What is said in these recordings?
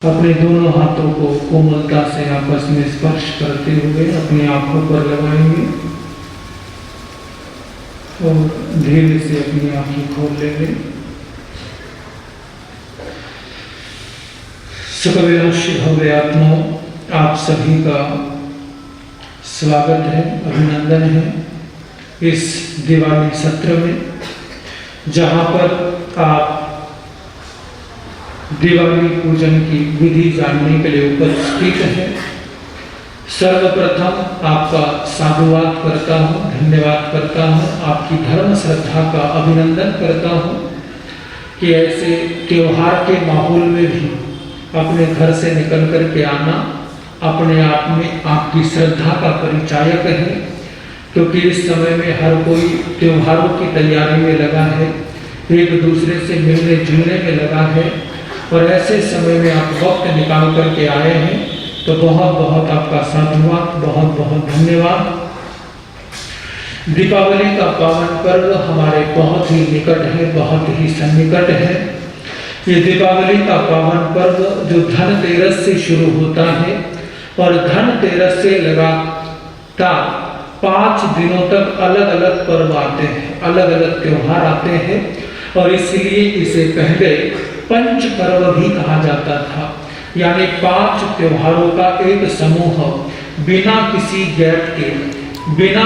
अपने दोनों हाथों को कोमलता से आपस में स्पर्श करते हुए अपनी आंखों पर लगाएंगे और धीरे से अपनी आंखें खोल लेंगे। सकलवंशी भव्य आत्माओं, आप सभी का स्वागत है, अभिनंदन है इस दिवाली सत्र में, जहां पर आप दिवाली पूजन की विधि जानने के लिए उपस्थित हैं। सर्वप्रथम आपका साधुवाद करता हूँ, धन्यवाद करता हूँ, आपकी धर्म श्रद्धा का अभिनंदन करता हूँ कि ऐसे त्योहार के माहौल में भी अपने घर से निकल कर के आना अपने आप में आपकी श्रद्धा का परिचायक है, क्योंकि इस समय में हर कोई त्योहारों की तैयारी में लगा है, एक दूसरे से मिलने जुलने में लगा है, और ऐसे समय में आप वक्त निकाल करके आए हैं, तो बहुत बहुत आपका साधुवाद, बहुत बहुत धन्यवाद। दीपावली का पावन पर्व हमारे बहुत ही निकट है, बहुत ही सन्निकट है। ये दीपावली का पावन पर्व जो धनतेरस से शुरू होता है और धनतेरस से लगातार 5 दिनों तक अलग अलग पर्व आते हैं, अलग अलग त्योहार आते हैं, और इसलिए इसे पहले पंच पर्व भी कहा जाता था, यानी 5 त्योहारों का एक समूह बिना किसी गैप के, बिना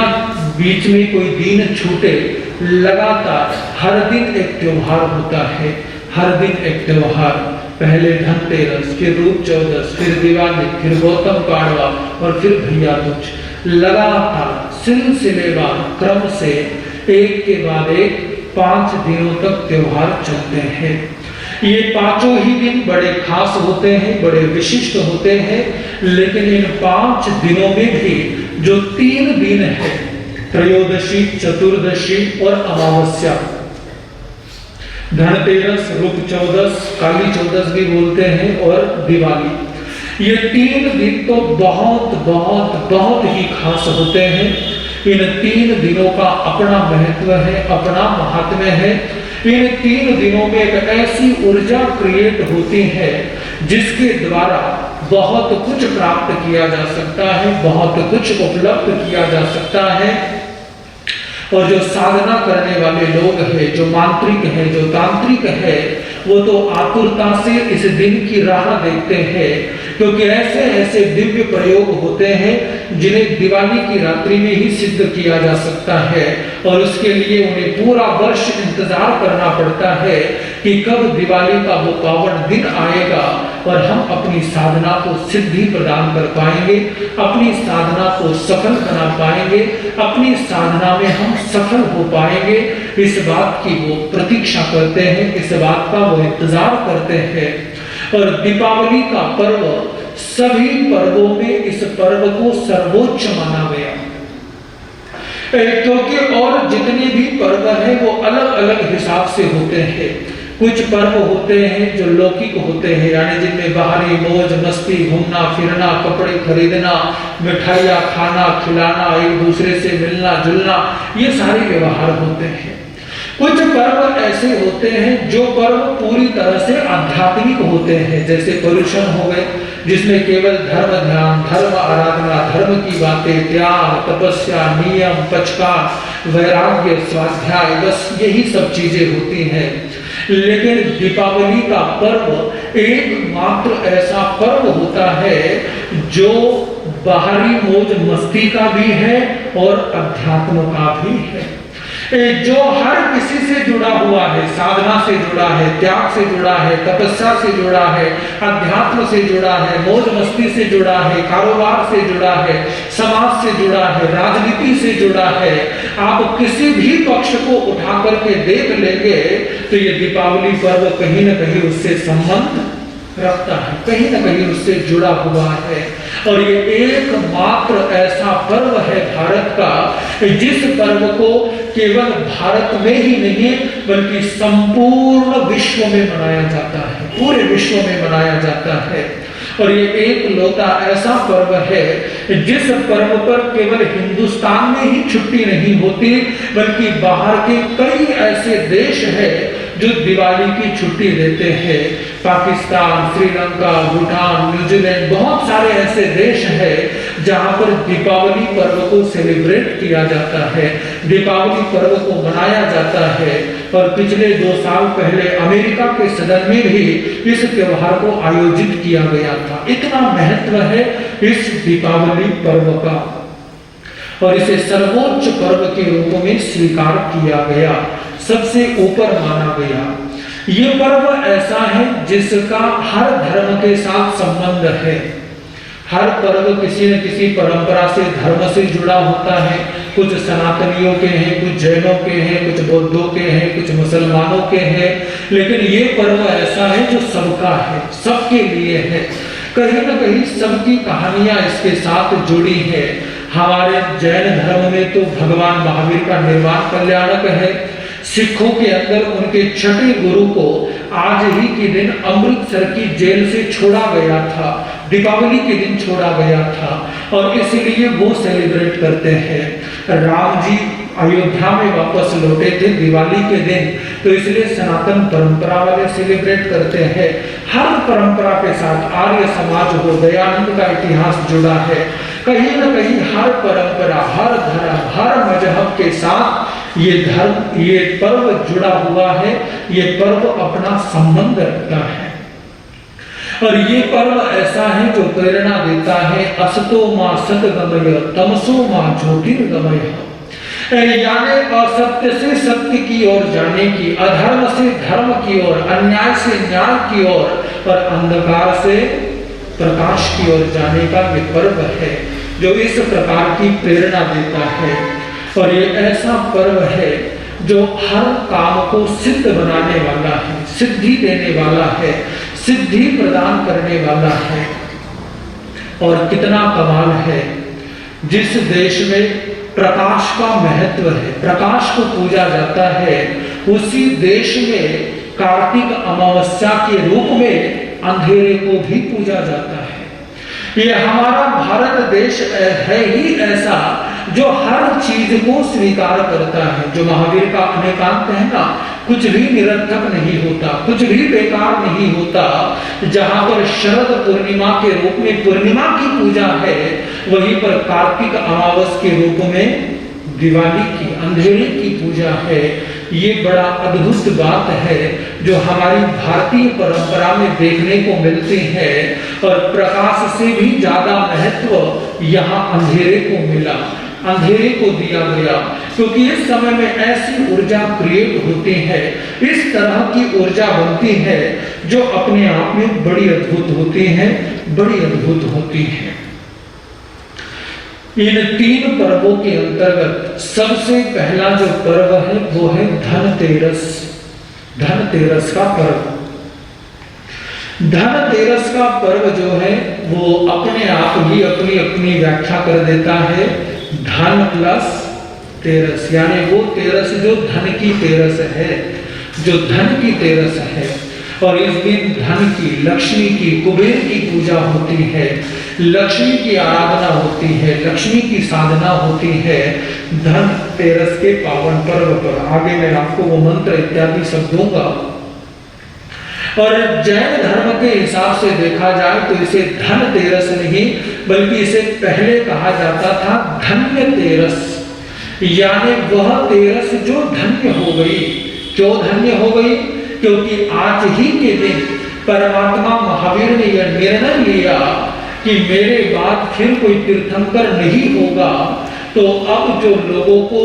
बीच में कोई दिन छूटे, लगातार हर दिन एक त्योहार होता है, हर दिन एक त्योहार। पहले धनतेरस, फिर रूप चौदस, फिर दिवाली, फिर गौतम पाड़वा और फिर भैया दूज, लगातार सिलसिलेवार क्रम से एक के बाद एक 5 दिनों तक त्योहार चलते हैं। ये 5 ही दिन बड़े खास होते हैं, बड़े विशिष्ट होते हैं, लेकिन इन 5 दिनों में भी जो 3 दिन है, त्रयोदशी, चतुर्दशी और अमावस्या, धनतेरस, रूप चौदस, काली चौदस भी बोलते हैं, और दिवाली, ये 3 दिन तो बहुत बहुत बहुत ही खास होते हैं। इन 3 दिनों का अपना महत्व है, अपना महात्म्य है। इन 3 दिनों में एक ऐसी ऊर्जा क्रिएट होती है जिसके द्वारा बहुत कुछ प्राप्त किया जा सकता है, बहुत कुछ उपलब्ध किया जा सकता है। और जो साधना करने वाले लोग हैं, जो मांत्रिक हैं, जो तांत्रिक है, वो तो आतुरता से इस दिन की राह देखते हैं, क्योंकि ऐसे ऐसे दिव्य प्रयोग होते हैं जिन्हें दिवाली की रात्रि में ही सिद्ध किया जा सकता है, और उसके लिए उन्हें पूरा वर्ष इंतजार करना पड़ता है कि कब दिवाली का वो पावन दिन आएगा और हम अपनी साधना को सिद्धि प्रदान कर पाएंगे, अपनी साधना को सफल बना पाएंगे, अपनी साधना में हम सफल हो पाएंगे। इस बात की वो प्रतीक्षा करते हैं, इस बात का वो इंतजार करते हैं। और दीपावली का पर्व सभी पर्वों में इस पर्व को सर्वोच्च माना गया, क्योंकि और जितने भी पर्व हैं वो अलग अलग हिसाब से होते हैं। कुछ पर्व होते हैं जो लौकिक होते हैं, यानी जिनमें बाहरी मौज मस्ती, घूमना फिरना, कपड़े खरीदना, मिठाइयाँ खाना खिलाना, एक दूसरे से मिलना जुलना, ये सारे व्यवहार होते हैं। कुछ पर्व ऐसे होते हैं जो पर्व पूरी तरह से आध्यात्मिक होते हैं, जैसे पर्युषण हो गए, जिसमें केवल धर्म ध्यान, धर्म आराधना, धर्म की बातें, त्याग, तपस्या, नियम, पचकार, वैराग्य, स्वाध्याय, बस यही सब चीजें होती हैं। लेकिन दीपावली का पर्व एकमात्र ऐसा पर्व होता है जो बाहरी मौज मस्ती का भी है और अध्यात्म का भी है, जो हर किसी से जुड़ा हुआ है, साधना से जुड़ा है, त्याग से जुड़ा है, तपस्या से जुड़ा है, अध्यात्म से जुड़ा है, मौज मस्ती से जुड़ा है, कारोबार से जुड़ा है, समाज से जुड़ा है, राजनीति से जुड़ा है। आप किसी भी पक्ष को उठा करके देख लेंगे तो ये दीपावली पर्व कहीं न कहीं उससे संबंध रखता है, कहीं न कहीं उससे जुड़ा हुआ है। और ये एकमात्र ऐसा पर्व है भारत का जिस पर्व को केवल भारत में ही नहीं बल्कि संपूर्ण विश्व में मनाया जाता है, पूरे विश्व में मनाया जाता है। और ये एक लौता ऐसा पर्व है जिस पर्व पर केवल हिंदुस्तान में ही छुट्टी नहीं होती, बल्कि बाहर के कई ऐसे देश हैं जो दिवाली की छुट्टी देते हैं। पाकिस्तान, श्रीलंका, भूटान, न्यूजीलैंड, बहुत सारे ऐसे देश हैं जहां पर दीपावली पर्व को सेलिब्रेट किया जाता है, दीपावली पर्व को मनाया जाता है। और पिछले 2 साल पहले अमेरिका के सदन में भी इस त्योहार को आयोजित किया गया था। इतना महत्व है इस दीपावली पर्व का और इसे सर्वोच्च पर्व के रूप में स्वीकार किया गया, सबसे ऊपर माना गया। ये पर्व ऐसा है जिसका हर धर्म के साथ संबंध है। हर पर्व किसी न किसी परंपरा से, धर्म से जुड़ा होता है। कुछ सनातनियों के हैं, कुछ जैनों के हैं, कुछ बौद्धों के हैं, कुछ मुसलमानों के हैं, लेकिन ये पर्व ऐसा है जो सबका है, सबके लिए है। कहीं न कहीं सबकी कहानियां इसके साथ जुड़ी है। हमारे जैन धर्म में तो भगवान महावीर का निर्वाण कल्याणक है। सिखों के अंदर उनके छठे गुरु को आज ही के दिन अमृतसर की जेल से छोड़ा गया था, दीपावली के दिन छोड़ा गया था और इसीलिए वो सेलिब्रेट करते हैं। राम जी अयोध्या में वापस लौटे थे दिवाली के दिन, तो इसलिए सनातन परंपरा वाले सेलिब्रेट करते हैं। हर परंपरा के साथ आर्य समाज हो, दयानंद का इतिहास जुड़ा है। कहीं न कहीं हर परंपरा, हर धर्म, हर मजहब के साथ ये पर्व जुड़ा हुआ है, ये पर्व अपना संबंध रखता है। और ये पर्व ऐसा है जो प्रेरणा देता है, असतो मां सतगमय तमसो मां ज्योतिर्गमय, यानी असत्य से सत्य की ओर जाने की, अधर्म से धर्म की ओर, अन्याय से न्याय की ओर और अंधकार से प्रकाश की ओर जाने का ये पर्व है जो इस प्रकार की प्रेरणा देता है। और ये ऐसा पर्व है जो हर काम को सिद्ध बनाने वाला है, सिद्धि देने वाला है, सिद्धि प्रदान करने वाला है। और कितना कमाल है, जिस देश में प्रकाश का महत्व है, प्रकाश को पूजा जाता है, उसी देश में कार्तिक अमावस्या के रूप में अंधेरे को भी पूजा जाता है। ये हमारा भारत देश है ही ऐसा जो हर चीज को स्वीकार करता है। जो महावीर का अनेकांत है ना, कुछ भी निरर्थक नहीं होता, कुछ भी बेकार नहीं होता। जहां पर शरद पूर्णिमा के रूप में पूर्णिमा की पूजा है, वहीं पर कार्तिक अमावस के रूप में दिवाली की, अंधेरे की पूजा है। ये बड़ा अद्भुत बात है जो हमारी भारतीय परंपरा में देखने को मिलती है। और प्रकाश से भी ज्यादा महत्व यहाँ अंधेरे को मिला, अंधेरे को दिया गया, क्योंकि इस समय में ऐसी ऊर्जा क्रिएट होती है, इस तरह की ऊर्जा बनती है जो अपने आप में बड़ी अद्भुत होती है, बड़ी अद्भुत होती है। इन 3 पर्वों के अंतर्गत सबसे पहला जो पर्व है वो है धनतेरस। धनतेरस का पर्व, धनतेरस का पर्व जो है वो अपने आप ही अपनी अपनी व्याख्या कर देता है। धन प्लस तेरस, यानी वो तेरस जो धन की तेरस है, जो धन की तेरस है। और इस दिन धन की, लक्ष्मी की, कुबेर की पूजा होती है, लक्ष्मी की आराधना होती है, लक्ष्मी की साधना होती है धन तेरस के पावन पर्व पर। आगे मैं आपको वो मंत्र इत्यादि सब दूंगा। और जैन धर्म के हिसाब से देखा जाए तो इसे धन तेरस नहीं, बल्कि इसे पहले कहा जाता था धन्य तेरस, यानी वह तेरस जो धन्य हो गई। क्यों धन्य हो गई? क्योंकि आज ही के दिन परमात्मा महावीर ने यह निर्णय लिया कि मेरे बाद फिर कोई तीर्थंकर नहीं होगा, तो अब जो लोगों को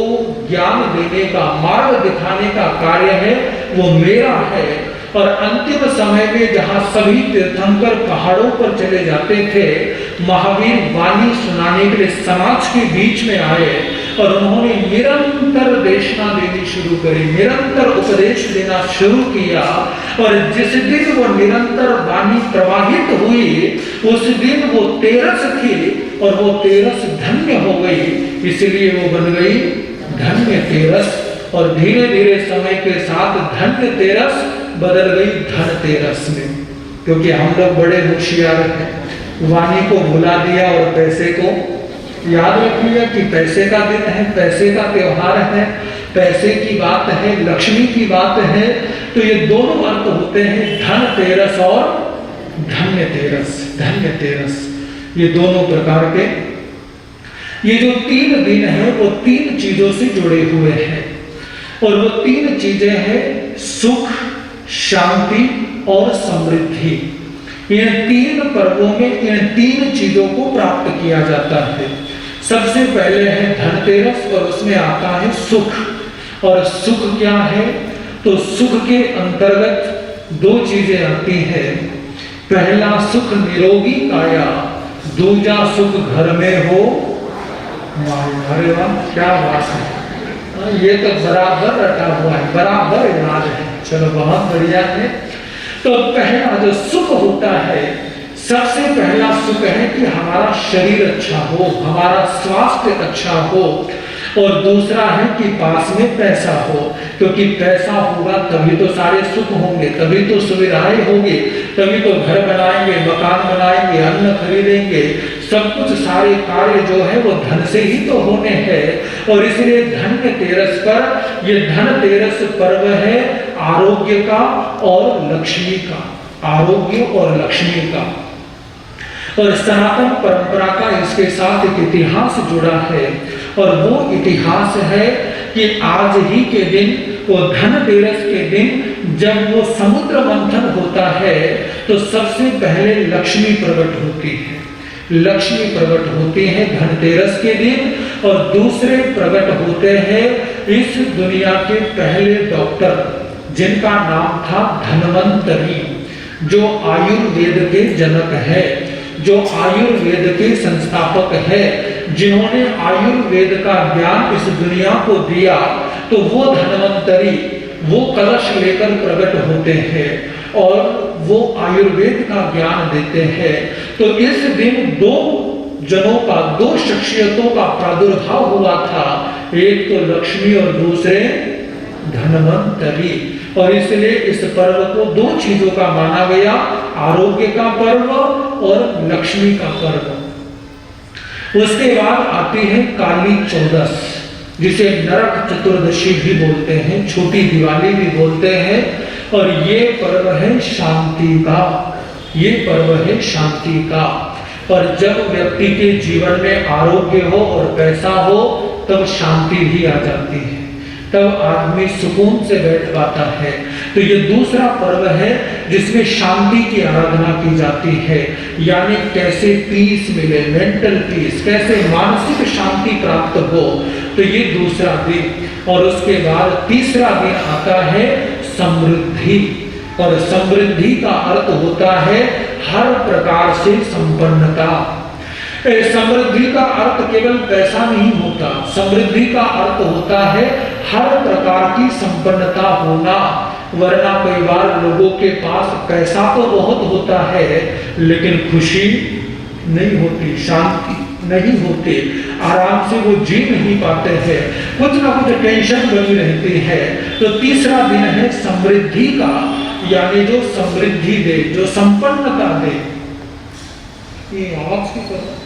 ज्ञान देने का, मार्ग दिखाने का कार्य है वो मेरा है। और अंतिम समय में जहां सभी तीर्थंकर पहाड़ों पर चले जाते थे, महावीर वाणी सुनाने के लिए समाज के बीच में आए और उन्होंने निरंतर देशना देनी शुरू करी, निरंतर उपदेश देना शुरू किया। और जिस दिन वो निरंतर वाणी प्रवाहित हुई, उस दिन वो तेरस थी और वो तेरस धन्य हो गई, इसलिए वो बन गई धन्य तेरस। और धीरे धीरे समय के साथ धन्य तेरस बदल गई धन तेरस में, क्योंकि हम लोग बड़े होशियार हैं, वाणी को भुला दिया और पैसे को याद रख लिया कि पैसे का दिन है, पैसे का त्योहार है, पैसे की बात है, लक्ष्मी की बात है, तो ये दोनों अर्थ होते हैं धनतेरस और धन्यतेरस। धन्यतेरस ये दोनों प्रकार के, ये जो 3 दिन है वो 3 चीजों से जुड़े हुए हैं, और वो 3 चीजें हैं सुख, शांति और समृद्धि। इन 3 पर्वों में इन 3 चीजों को प्राप्त किया जाता है। सबसे पहले है धनतेरस और उसमें आता है सुख। और सुख क्या है? तो सुख के अंतर्गत 2 चीजें आती हैं। पहला सुख निरोगी काया, दूजा सुख घर में हो। अरे वाह, क्या बात है, ये तो बराबर रटा हुआ है, बराबर इलाज है। चलो बहुत बढ़िया है। तो पहला जो सुख होता है, सबसे पहला सुख है कि हमारा शरीर अच्छा हो, हमारा स्वास्थ्य अच्छा हो, और दूसरा है कि पास में पैसा हो, क्योंकि पैसा होगा तभी तो सारे सुख होंगे, तभी तो सुविधाएं होंगी, तभी तो घर बनाएंगे, मकान बनाएंगे, अन्न खरीदेंगे, सब कुछ सारे कार्य जो है वो धन से ही तो होने हैं। और इसलिए धनतेरस पर, ये धनतेरस पर्व है आरोग्य का और लक्ष्मी का, आरोग्य और लक्ष्मी का। और सनातन परंपरा का इसके साथ एक इतिहास जुड़ा है, और वो इतिहास है कि आज ही के दिन, वो धनतेरस के दिन जब वो समुद्र मंथन होता है, तो सबसे पहले लक्ष्मी प्रकट होती है। लक्ष्मी प्रकट होती है धनतेरस के दिन, और दूसरे प्रकट होते हैं इस दुनिया के पहले डॉक्टर, जिनका नाम था धन्वंतरी, जो आयुर्वेद के जनक है, जो आयुर्वेद के संस्थापक है, जिन्होंने आयुर्वेद का ज्ञान इस दुनिया को दिया। तो वो धन्वंतरी, वो कलश लेकर प्रकट होते हैं और वो आयुर्वेद का ज्ञान देते हैं। तो इस दिन 2 जनों का, 2 शख्सियतों का प्रादुर्भाव हुआ था, एक तो लक्ष्मी और दूसरे धन्वंतरी। और इसलिए इस पर्व को 2 चीजों का माना गया, आरोग्य का पर्व और लक्ष्मी का पर्व। उसके बाद आती है काली चौदस, जिसे नरक चतुर्दशी भी बोलते हैं, छोटी दिवाली भी बोलते हैं। और ये पर्व है शांति का, ये पर्व है शांति का। और जब व्यक्ति के जीवन में आरोग्य हो और पैसा हो, तब शांति भी आ जाती है, तब आदमी सुकून से बैठ पाता है। तो ये दूसरा पर्व है जिसमें शांति की आराधना की जाती है, यानी कैसे पीस मिले, मेंटल पीस, कैसे मानसिक शांति प्राप्त हो। तो ये दूसरा दिन। और उसके बाद तीसरा दिन आता है समृद्धि। और समृद्धि का अर्थ होता है हर प्रकार से संपन्नता। समृद्धि का अर्थ केवल पैसा नहीं होता, समृद्धि का अर्थ होता है हर प्रकार की संपन्नता होना। वरना कई बार लोगों के पास पैसा तो बहुत होता है, लेकिन खुशी नहीं होती, शांति नहीं होती, आराम से वो जी नहीं पाते हैं, कुछ ना कुछ टेंशन बनी रहती है। तो तीसरा दिन है समृद्धि का, यानी जो समृद्धि दे, जो संपन्नता दे। ये आवाज की तरह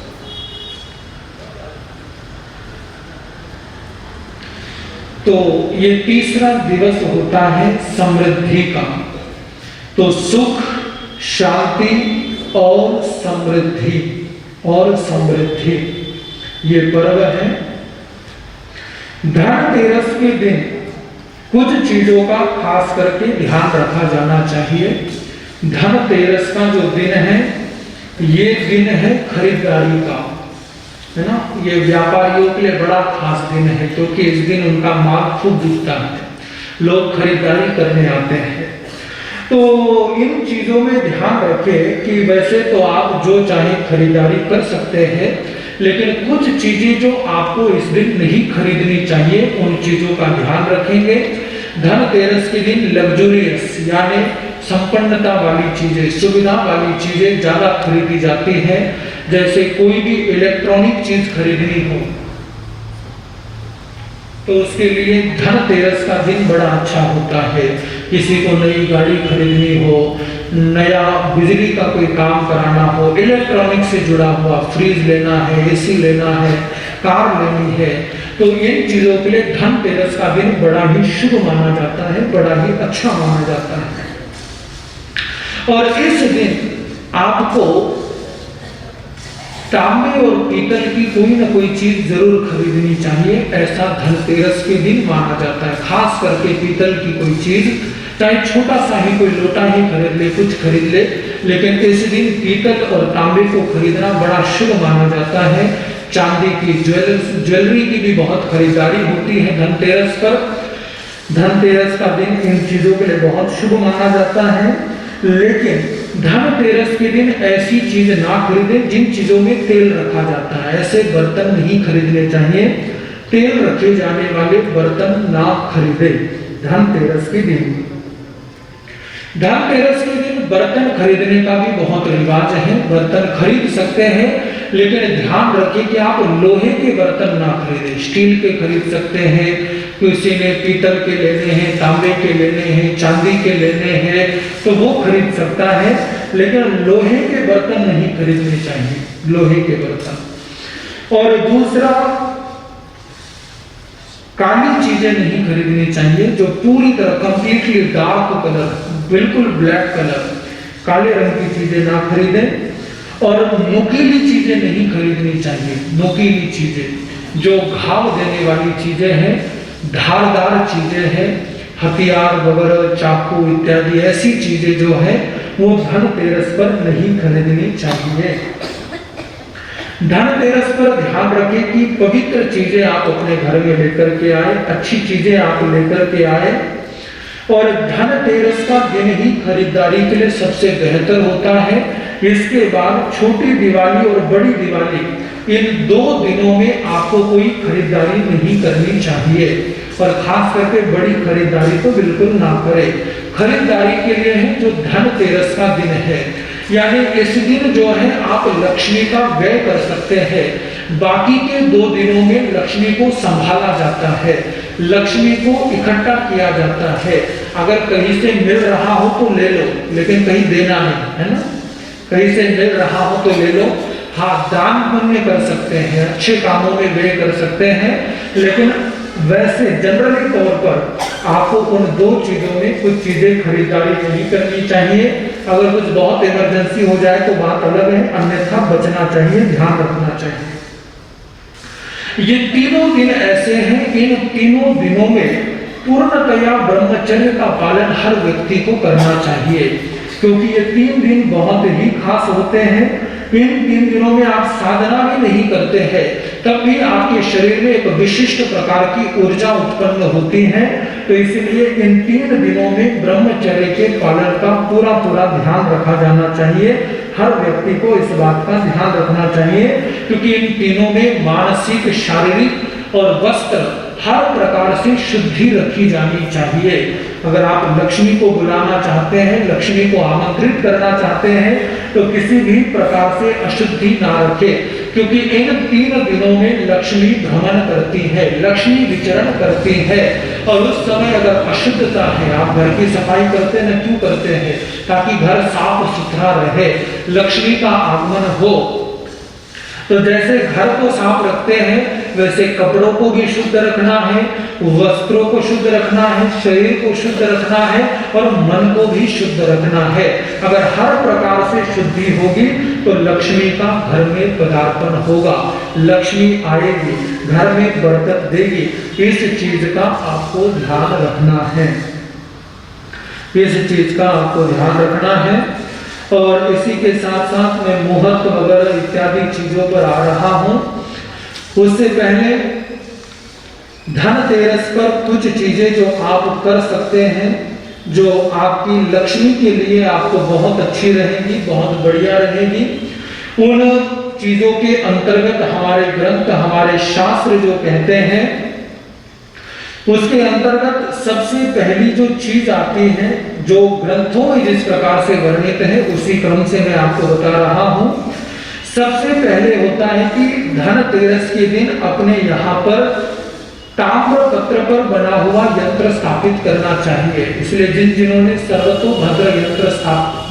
तो ये तीसरा दिवस होता है समृद्धि का। तो सुख, शांति और समृद्धि, और समृद्धि ये पर्व है। धनतेरस के दिन कुछ चीजों का खास करके ध्यान रखा जाना चाहिए। धनतेरस का जो दिन है, ये दिन है खरीदारी का, है ना। ये व्यापारियों के लिए बड़ा खास दिन है, क्योंकि इस दिन उनका माल खूब बिकता है, लोग खरीदारी करने आते हैं। तो इन चीजों में ध्यान रखें कि वैसे तो आप जो चाहे खरीदारी कर सकते हैं, लेकिन कुछ चीजें जो आपको इस दिन नहीं खरीदनी चाहिए, उन चीजों का ध्यान रखेंगे। धनतेरस के दिन लग्जूरियस यानी संपन्नता वाली चीजें, सुविधा वाली चीजें ज्यादा खरीदी जाती हैं। जैसे कोई भी इलेक्ट्रॉनिक चीज खरीदनी हो, तो उसके लिए धनतेरस का दिन बड़ा अच्छा होता है। किसी को नई गाड़ी खरीदनी हो, नया बिजली का कोई काम कराना हो, इलेक्ट्रॉनिक से जुड़ा हुआ फ्रिज लेना है, एसी लेना है, कार लेनी है, तो इन चीजों के लिए धनतेरस का दिन बड़ा ही शुभ माना जाता है, बड़ा ही अच्छा माना जाता है। और इस दिन आपको तांबे और पीतल की कोई ना कोई चीज जरूर खरीदनी चाहिए, ऐसा धनतेरस के दिन माना जाता है। खास करके पीतल की कोई चीज, चाहे छोटा सा ही कोई लोटा ही खरीद ले, कुछ खरीद ले, लेकिन इस दिन पीतल और तांबे को खरीदना बड़ा शुभ माना जाता है। चांदी की ज्वेलरी की भी बहुत खरीदारी होती है धनतेरस पर। धनतेरस का दिन इन चीजों के लिए बहुत शुभ माना जाता है। लेकिन धनतेरस के दिन ऐसी चीज ना खरीदें जिन चीजों में तेल रखा जाता है, ऐसे बर्तन नहीं खरीदने चाहिए। तेल रखे जाने वाले बर्तन ना खरीदे धनतेरस के दिन। धनतेरस के दिन बर्तन खरीदने का भी बहुत रिवाज है, बर्तन खरीद सकते हैं, लेकिन ध्यान रखिए कि आप लोहे के बर्तन ना खरीदें। स्टील के खरीद सकते हैं, किसी ने पीतल के लेने हैं, तांबे के लेने हैं, चांदी के लेने हैं, तो वो खरीद सकता है, लेकिन लोहे के बर्तन नहीं खरीदने चाहिए, लोहे के बर्तन। और दूसरा, काली चीजें नहीं खरीदनी चाहिए, जो पूरी तरह कंप्लीटली डार्क कलर, बिल्कुल ब्लैक कलर, काले रंग की चीजें ना खरीदें। और नुकीली चीजें नहीं खरीदनी चाहिए। नुकीली चीजें जो घाव देने वाली चीजें हैं, धारदार चीजें हैं, हथियार वगैरह, चाकू इत्यादि ऐसी चीजें जो है वो धनतेरस पर नहीं खरीदनी चाहिए। धनतेरस पर ध्यान रखें कि पवित्र चीजें आप अपने घर में लेकर के आए, अच्छी चीजें आप लेकर के आए। और धनतेरस का दिन ही खरीदारी के लिए सबसे बेहतर होता है। इसके बाद छोटी दिवाली और बड़ी दिवाली, इन दो दिनों में आपको कोई खरीदारी नहीं करनी चाहिए। और खास करके बड़ी खरीदारी तो बिल्कुल ना करें। खरीदारी के लिए है जो धनतेरस का दिन है, यानी इस दिन जो है आप लक्ष्मी का व्यय कर सकते हैं। बाकी के 2 दिनों में लक्ष्मी को संभाला जाता है, लक्ष्मी को इकट्ठा किया जाता है। अगर कहीं से मिल रहा हो तो ले लो, लेकिन कहीं देना नहीं, है ना। कहीं से मिल रहा हो तो ले लो। हाँ, दान पुण्य कर सकते हैं, अच्छे कामों में व्यय कर सकते हैं, लेकिन वैसे जनरली तौर पर आपको उन 2 चीजों में कुछ चीजें खरीदारी नहीं करनी चाहिए। अगर कुछ बहुत इमरजेंसी हो जाए तो बात अलग है, अन्यथा बचना चाहिए, ध्यान रखना चाहिए। ये तीनों दिन ऐसे हैं, इन तीनों दिनों में पूर्णतया ब्रह्मचर्य का पालन हर व्यक्ति को करना चाहिए, क्योंकि ये 3 दिन बहुत ही खास होते हैं। इन 3 दिनों में आप साधना भी नहीं करते हैं, तब भी आपके शरीर में एक विशिष्ट प्रकार की ऊर्जा उत्पन्न होती है। तो इसलिए इन 3 दिनों में ब्रह्मचर्य के पालन का पूरा ध्यान रखा जाना चाहिए। हर व्यक्ति को इस बात का ध्यान रखना चाहिए, क्योंकि इन तीनों में मानसिक, शारीरिक और वस्त्र हर प्रकार से शुद्धि रखी जानी चाहिए। अगर आप लक्ष्मी को बुलाना चाहते हैं, लक्ष्मी को आमंत्रित करना चाहते हैं, तो किसी भी प्रकार से अशुद्धि ना रखें, क्योंकि इन 3 दिनों में लक्ष्मी भ्रमण करती है, लक्ष्मी विचरण करती है। और उस समय अगर अशुद्धता है, आप घर की सफाई करते हैं, क्यों करते हैं? ताकि घर साफ सुथरा रहे, लक्ष्मी का आगमन हो। तो जैसे घर को साफ रखते हैं, वैसे कपड़ों को भी शुद्ध रखना है, वस्त्रों को शुद्ध रखना है, शरीर को शुद्ध रखना है और मन को भी शुद्ध रखना है। अगर हर प्रकार से शुद्धि होगी तो लक्ष्मी का घर में पदार्पण होगा, लक्ष्मी आएगी, घर में बरकत देगी। इस चीज का आपको ध्यान रखना है, इस चीज का आपको ध्यान रखना है। और इसी के साथ साथ मैं मुहूर्त वगैरह इत्यादि चीजों पर आ रहा हूं। उससे पहले धनतेरस पर कुछ चीजें जो आप कर सकते हैं, जो आपकी लक्ष्मी के लिए आपको बहुत अच्छी रहेगी, बहुत बढ़िया रहेगी। उन चीजों के अंतर्गत हमारे ग्रंथ, हमारे शास्त्र जो कहते हैं, उसके अंतर्गत सबसे पहली जो चीज आती है, जो ग्रंथों में जिस प्रकार से वर्णित है, उसी क्रम से मैं आपको बता रहा हूं। सबसे पहले होता है कि धनतेरस के दिन अपने यहाँ पर ताम्र पत्र पर बना हुआ यंत्र स्थापित करना चाहिए। इसलिए जिन्होंने सर्वतोभद्र यंत्र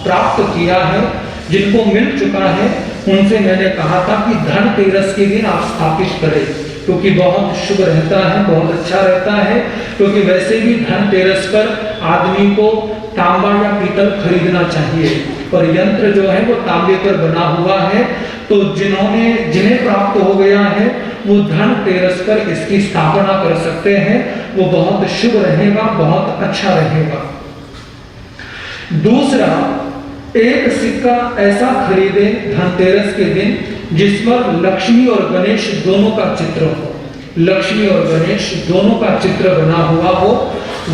प्राप्त किया है, जिनको मिल चुका है, उनसे मैंने कहा था कि धनतेरस के दिन आप स्थापित करें, क्योंकि बहुत शुभ रहता है, बहुत अच्छा रहता है। क्योंकि वैसे भी धनतेरस पर आदमी को तांबा या पीतल खरीदना चाहिए, और यंत्र जो है वो तांबे पर बना हुआ है। तो जिन्हें प्राप्त हो गया है वो धनतेरस पर इसकी स्थापना कर सकते हैं, वो बहुत शुभ रहेगा, बहुत अच्छा रहेगा। दूसरा, एक सिक्का ऐसा खरीदे धनतेरस के दिन जिस पर लक्ष्मी और गणेश दोनों का चित्र हो, लक्ष्मी और गणेश दोनों का चित्र बना हुआ हो,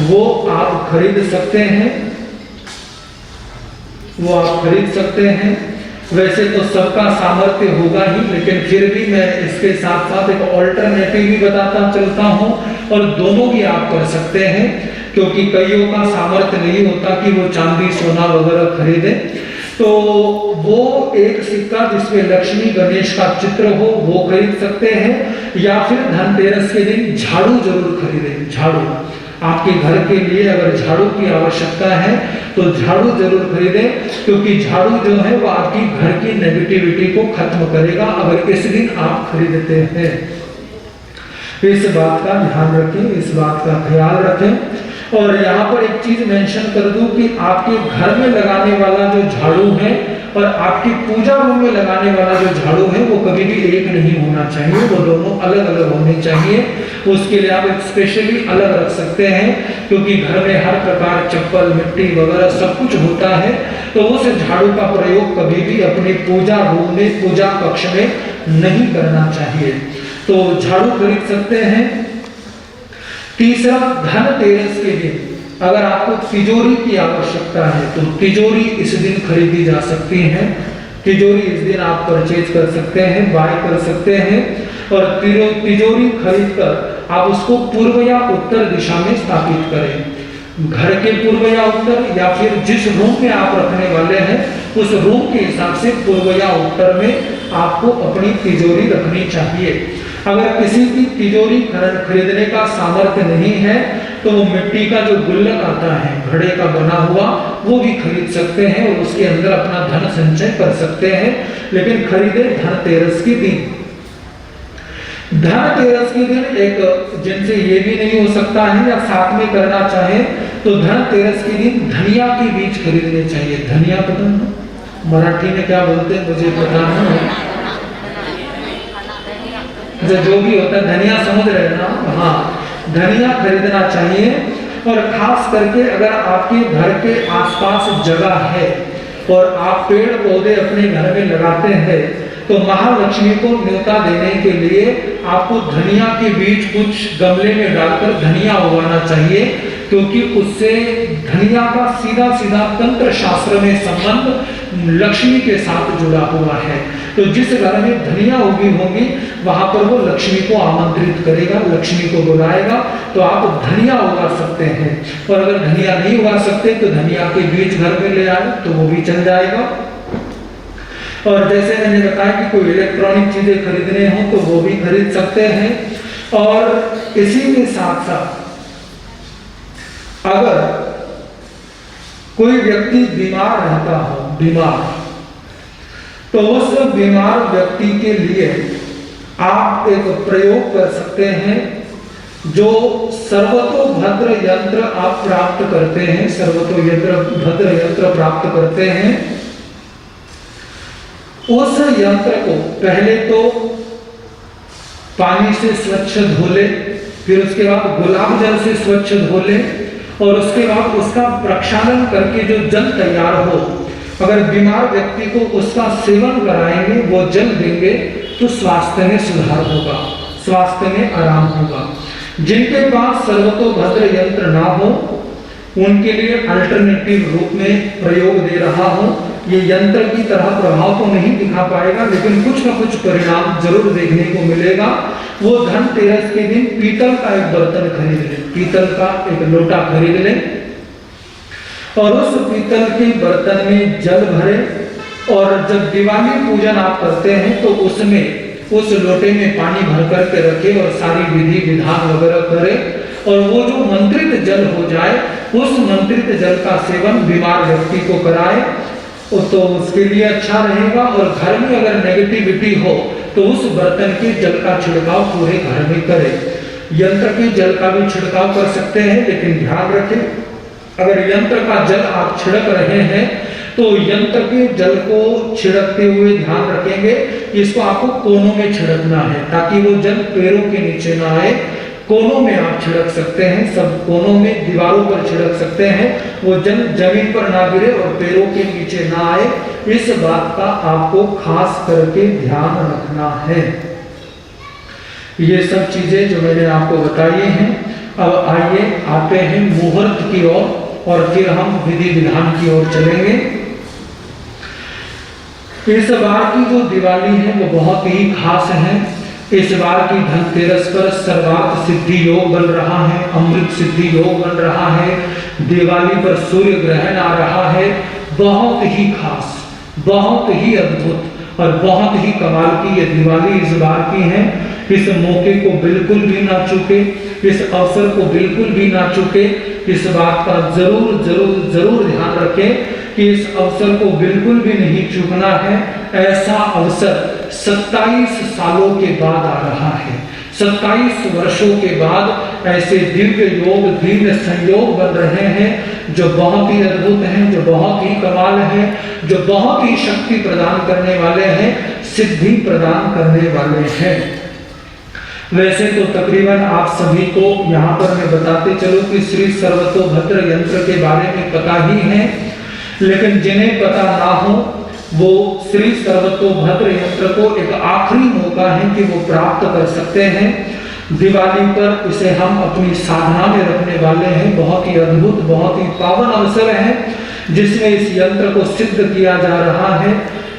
वो आप खरीद सकते हैं, वो आप खरीद सकते हैं। वैसे तो सबका सामर्थ्य होगा ही, लेकिन फिर भी मैं इसके साथ साथ एक ऑल्टरनेटिव भी बताता चलता हूं, और दोनों भी आप कर सकते हैं, क्योंकि कईयों का सामर्थ्य नहीं होता कि वो चांदी सोना वगैरह खरीदे। तो वो एक सिक्का जिसमें लक्ष्मी गणेश का चित्र हो वो खरीद सकते हैं, या फिर धनतेरस के दिन झाड़ू जरूर खरीदें। झाड़ू आपके घर के लिए अगर झाड़ू की आवश्यकता है तो झाड़ू जरूर खरीदें, क्योंकि झाड़ू जो है वो आपकी घर की नेगेटिविटी को खत्म करेगा अगर इस दिन आप खरीदते हैं। इस बात का ध्यान रखें, इस बात का ख्याल रखें। और यहाँ पर एक चीज मेंशन कर दूं कि आपके घर में लगाने वाला जो झाड़ू है और आपकी पूजा रूम में लगाने वाला जो झाड़ू है वो कभी भी एक नहीं होना चाहिए, वो दोनों अलग अलग होने चाहिए। उसके लिए आप एक स्पेशली अलग रख सकते हैं, क्योंकि घर में हर प्रकार चप्पल मिट्टी वगैरह सब कुछ होता है, तो उस झाड़ू का प्रयोग कभी भी अपने पूजा रूम में, पूजा कक्ष में नहीं करना चाहिए। तो झाड़ू खरीद सकते हैं। तीसरा, धनतेरस के दिन अगर आपको तिजोरी की आवश्यकता है तो तिजोरी इस दिन खरीदी जा सकती है। तिजोरी इस दिन आप परचेज कर सकते हैं, बाय कर सकते हैं, और तिजोरी खरीदकर आप उसको पूर्व या उत्तर दिशा में स्थापित करें। घर के पूर्व या उत्तर, या फिर जिस रूम में आप रखने वाले हैं उस रूम के हिसाब से पूर्व या उत्तर में आपको अपनी तिजोरी रखनी चाहिए। अगर किसी की तिजोरी खरीदने का सामर्थ्य नहीं है तो वो मिट्टी का जो गुल्लक आता है घड़े का बना हुआ वो भी खरीद सकते हैं और उसके अंदर अपना धन संचय कर सकते हैं, लेकिन खरीदे धनतेरस के दिन। धनतेरस के दिन एक जिनसे ये भी नहीं हो सकता है या साथ में करना चाहे तो धनतेरस के दिन धनिया के बीज खरीदने चाहिए। धनिया पता है मराठी में क्या बोलते हैं मुझे पता नहीं, जो भी होता है धनिया समझ रहे ना, हाँ धनिया खरीदना चाहिए। और खास करके अगर आपके घर के आसपास जगह है और आप पेड़ पौधे अपने घर में लगाते हैं तो महालक्ष्मी को न्योता देने के लिए आपको धनिया के बीज कुछ गमले में डालकर धनिया उगाना चाहिए, क्योंकि उससे धनिया का सीधा सीधा तंत्र शास्त्र में संबंध लक्ष्मी के साथ जुड़ा हुआ है। तो जिस घर में धनिया उगी होगी वहां पर वो लक्ष्मी को आमंत्रित करेगा, लक्ष्मी को बुलाएगा। तो आप धनिया उगा सकते हैं, और अगर धनिया नहीं उगा सकते तो धनिया के बीज घर में ले आए तो वो भी चल जाएगा। और जैसे मैंने बताया कि कोई इलेक्ट्रॉनिक चीजें खरीदने हो तो वो भी खरीद सकते हैं। और इसी के साथ साथ अगर कोई व्यक्ति बीमार रहता हो, बीमार, तो उस बीमार व्यक्ति के लिए आप एक प्रयोग कर सकते हैं जो सर्वतोभद्र यंत्र आप प्राप्त करते हैं, सर्वतोभद्र यंत्र प्राप्त करते हैं। उस यंत्र को पहले तो पानी से स्वच्छ धो ले, फिर उसके बाद गुलाब जल से स्वच्छ धो ले, और उसके बाद उसका प्रक्षालन करके जो जल तैयार हो, अगर बीमार व्यक्ति को उसका सेवन कराएंगे, वो जल देंगे तो स्वास्थ्य में सुधार होगा, स्वास्थ्य में आराम होगा। जिनके पास सर्वतोभद्र यंत्र ना हो उनके लिए अल्टरनेटिव रूप में प्रयोग दे रहा हूं। ये यंत्र की तरह प्रभाव तो नहीं दिखा पाएगा, लेकिन कुछ न कुछ परिणाम जरूर देखने को मिलेगा। वो धनतेरस के दिन पीतल का एक बर्तन खरीद लें, पीतल का एक लोटा खरीद लें, और उस पीतल के बर्तन में जल भरें। और जब दिवाली पूजन आप करते हैं तो उसमें उस लोटे में पानी भर करके रखें और सारी विधि विधान वगैरह करें, और वो जो मंत्रित जल हो जाए उस मंत्रित जल का सेवन बीमार व्यक्ति को कराए। तो उसके लिए अच्छा रहेगा। और घर में अगर नेगेटिविटी हो तो उस बर्तन के जल का छिड़काव पूरे घर में करें। यंत्र के जल का भी छिड़काव कर सकते हैं, लेकिन ध्यान रखें अगर यंत्र का जल आप छिड़क रहे हैं तो यंत्र के जल को छिड़कते हुए ध्यान रखेंगे कि इसको आपको कोनों में छिड़कना है, ताकि वो जल पैरों के नीचे ना आए। कोनों में आप छिड़क सकते हैं, सब कोनों में, दीवारों पर छिड़क सकते हैं, वो जल जमीन पर ना गिरे और पैरों के नीचे ना आए। इस बात का आपको खास करके ध्यान रखना है। ये सब चीजें जो मैंने आपको बताई हैं। अब आइए आते हैं मुहूर्त की ओर और फिर हम विधि विधान की ओर चलेंगे। इस बार की जो दिवाली है वो बहुत ही खास है। इस बार की धनतेरस पर सर्वार्थ सिद्धि योग बन रहा है, अमृत सिद्धि योग बन रहा है, दिवाली पर सूर्य ग्रहण आ रहा है। बहुत ही खास, बहुत ही अद्भुत और बहुत ही कमाल की ये दिवाली इस बार की है। इस मौके को बिल्कुल भी ना चूके, इस अवसर को बिल्कुल भी ना चूके। इस बात का जरूर जरूर जरूर ध्यान रखें कि इस अवसर को बिल्कुल भी नहीं चूकना है। ऐसा अवसर 27 सालों के बाद आ रहा है। 27 वर्षों के बाद ऐसे दिव्य योग, दिव्य संयोग बन रहे हैं जो बहुत ही अद्भुत हैं, जो बहुत ही कमाल है, जो बहुत ही शक्ति प्रदान करने वाले हैं, सिद्धि प्रदान करने वाले हैं। वैसे तो तकरीबन आप सभी को यहाँ पर मैं बताते चलूं कि श्री सर्वतोभद्र यंत्र के बारे में पता ही है, लेकिन जिन्हें पता ना हो वो श्री सर्वतोभद्र यंत्र को एक आखिरी मौका है कि वो प्राप्त कर सकते हैं। दिवाली पर इसे हम अपनी साधना में रखने वाले हैं। बहुत ही अद्भुत, बहुत ही पावन अवसर है जिसमें इस यंत्र को सिद्ध किया जा रहा है।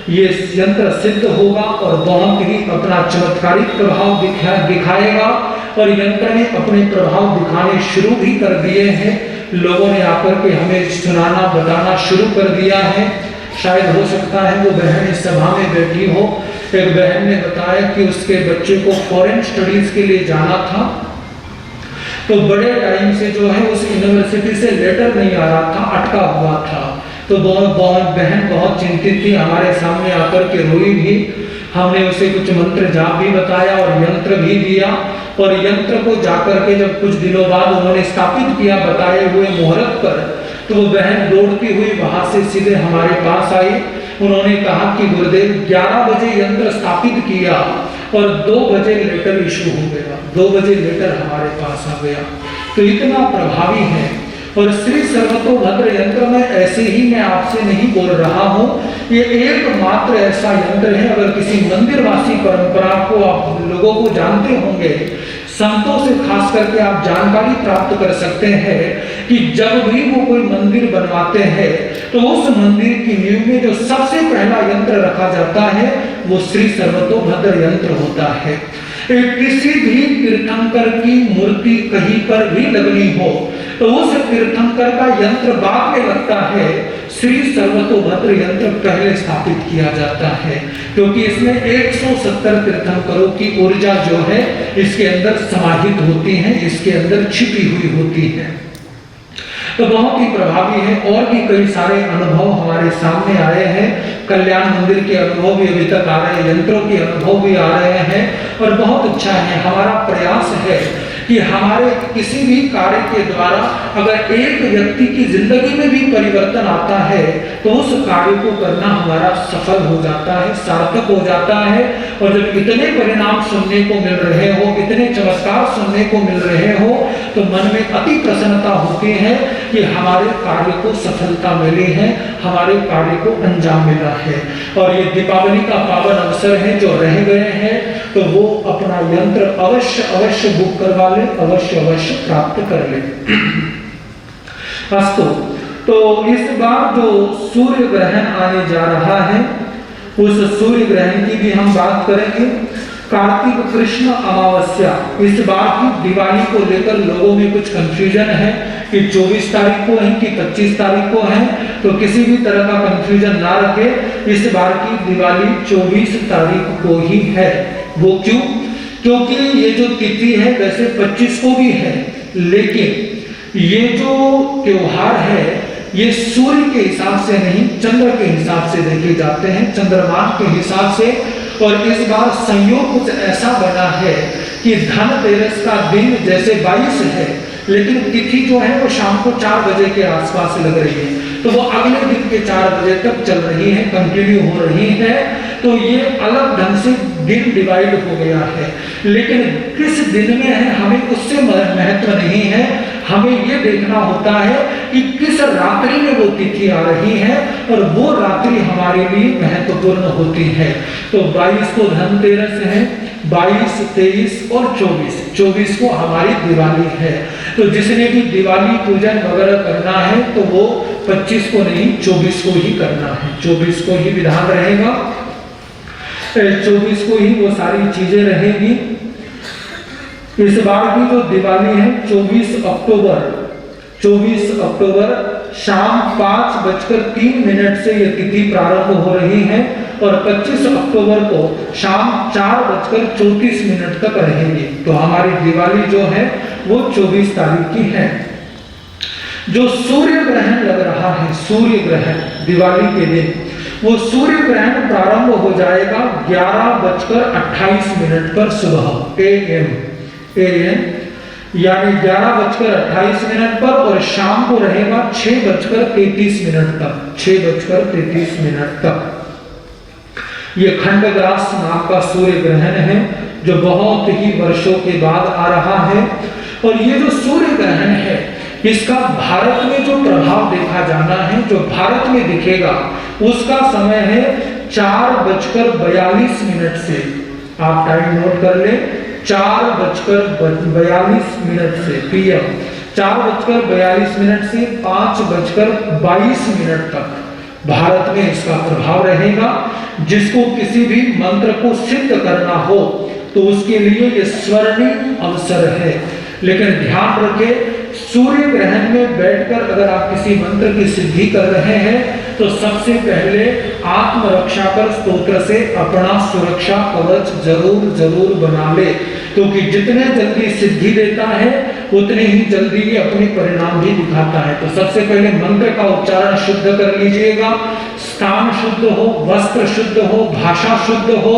ये यंत्र सिद्ध होगा और बहुत ही अपना चमत्कारिक प्रभाव दिखाएगा। और यंत्र ने अपने प्रभाव दिखाने शुरू भी कर दिए हैं। लोगों ने आकर के हमें सुनाना, बताना शुरू कर दिया है। शायद हो सकता है वो बहन इस सभा में बैठी हो। एक बहन ने बताया कि उसके बच्चे को फॉरेन स्टडीज के लिए जाना था, तो बड़े टाइम से जो है उस यूनिवर्सिटी से लेटर नहीं आ रहा था, अटका हुआ था। तो बहन बहुत चिंतित थी, हमारे सामने आकर के रोई भी। हमने उसे कुछ मंत्र जाप भी बताया और यंत्र भी दिया। और यंत्र को जाकर के जब कुछ दिनों बाद उन्होंने स्थापित किया बताए हुए मुहूर्त पर, तो वो बहन दौड़ती हुई वहां से सीधे हमारे पास आई। उन्होंने कहा कि गुरुदेव 11 बजे यंत्र स्थापित किया और 2 बजे लेटर इशू हो गया, 2 बजे लेटर हमारे पास आ गया। तो इतना प्रभावी है। और श्री सर्वतोभद्र यंत्र में ऐसे ही मैं आपसे नहीं बोल रहा हूँ, ये एकमात्र ऐसा यंत्र है। अगर किसी मंदिरवासी परंपरा को आप लोगों को जानते होंगे, संतों से खास करके आप जानकारी प्राप्त कर सकते हैं कि जब भी वो कोई मंदिर बनवाते हैं तो उस मंदिर की नींव में जो सबसे पहला यंत्र रखा जाता है वो श्री सर्वतोभद्र यंत्र होता है। किसी भी तीर्थंकर की मूर्ति कहीं पर भी लगनी हो तो उस तीर्थंकर का यंत्र बाद में लगता है, श्री सर्वतोभद्र यंत्र पहले स्थापित किया जाता है। क्योंकि इसमें 170 तीर्थंकरों की ऊर्जा जो है इसके अंदर समाहित होती है, इसके अंदर छिपी हुई होती है। तो बहुत ही प्रभावी है। और भी कई सारे अनुभव हमारे सामने आए हैं। कल्याण मंदिर के अनुभव भी अभी तक आ रहे हैं, यंत्रों के अनुभव भी आ रहे हैं। और बहुत अच्छा है, हमारा प्रयास है कि हमारे किसी भी कार्य के द्वारा अगर एक व्यक्ति की जिंदगी में भी परिवर्तन आता है तो उस कार्य को करना हमारा सफल हो जाता है, सार्थक हो जाता है। और जब इतने परिणाम सुनने को मिल रहे हो, इतने चमत्कार सुनने को मिल रहे हो, तो मन में अति प्रसन्नता होती है कि हमारे कार्य को सफलता मिली है, हमारे कार्य को अंजाम मिला है। और ये दीपावली का पावन अवसर है, जो रह गए हैं तो वो अपना यंत्र अवश्य अवश्य बुक करवा ले, अवश्य अवश्य प्राप्त कर ले। अस्तु, तो इस बार जो सूर्य ग्रहण आने जा रहा है उस सूर्य ग्रहण की भी हम बात करेंगे। कार्तिक कृष्ण अमावस्या, इस बार की दिवाली को लेकर लोगों में कुछ कंफ्यूजन है कि 24 तारीख को है कि 25 तारीख को है, तो किसी भी तरह का कंफ्यूजन ना रखे। इस बार की दिवाली 24 तारीख को ही है। वो क्यों? क्योंकि ये जो तिथि है वैसे 25 को भी है, लेकिन ये जो त्योहार है ये सूर्य के हिसाब से नहीं, चंद्र के हिसाब से देखे जाते हैं, चंद्रमान के हिसाब से। और इस बार संयोग कुछ ऐसा बना है कि धनतेरस का दिन जैसे 22 है, लेकिन तिथि जो है वो शाम को 4 बजे के आसपास लग रही है, तो वो अगले दिन के 4 बजे तक चल रही है, कंटिन्यू हो रही है। तो ये अलग ढंग से दिन डिवाइड हो गया है, लेकिन किस दिन में है हमें उससे महत्व नहीं है। हमें ये देखना होता है कि किस रात्रि में वो तिथि आ रही है, और वो रात्रि हमारे लिए महत्वपूर्ण होती है। तो 22 को धनतेरस है, 22, 23 और 24 को हमारी दिवाली है। तो जिसने भी दिवाली पूजन वगैरह करना है तो वो 25 को नहीं 24 को ही करना है, 24 को ही विधान रहेगा, 24 को ही वो सारी चीजें रहेगी। इस बार की जो दिवाली है 24 अक्टूबर शाम 5:03 से ये तिथि प्रारंभ हो रही है, और 25 अक्टूबर को शाम 4:34 तक रहेगी। तो हमारी दिवाली जो है वो 24 तारीख की है। जो सूर्य ग्रहण लग रहा है, सूर्य ग्रहण दिवाली के दिन, वो सूर्य ग्रहण प्रारंभ हो जाएगा 11:28 पर सुबह AM यानी 11:28 पर, और शाम को रहेगा 6:33 तक, 6:33 तक। ये खंडग्रास नाम का सूर्य ग्रहण है जो बहुत ही वर्षों के बाद आ रहा है। और ये जो सूर्य ग्रहण है इसका भारत में जो प्रभाव देखा जाना है, जो भारत में दिखेगा उसका समय है 4:42 से। आप टाइम नोट कर ले, 4:42 से PM, 4:42 से 5:22 तक भारत में इसका प्रभाव रहेगा। जिसको किसी भी मंत्र को सिद्ध करना हो तो उसके लिए ये स्वर्णिम अवसर है। लेकिन ध्यान रखें, सूर्य ग्रहण में बैठकर अगर आप किसी मंत्र की सिद्धि कर रहे हैं तो सबसे पहले आत्मरक्षा कर स्तोत्र से अपना सुरक्षा कवच जरूर बना ले, क्योंकि जितने जल्दी सिद्धि देता है उतने ही जल्दी ये अपने परिणाम भी दिखाता है। तो सबसे पहले मंत्र का उच्चारण शुद्ध कर लीजिएगा, स्थान शुद्ध हो, वस्त्र शुद्ध हो, भाषा शुद्ध हो,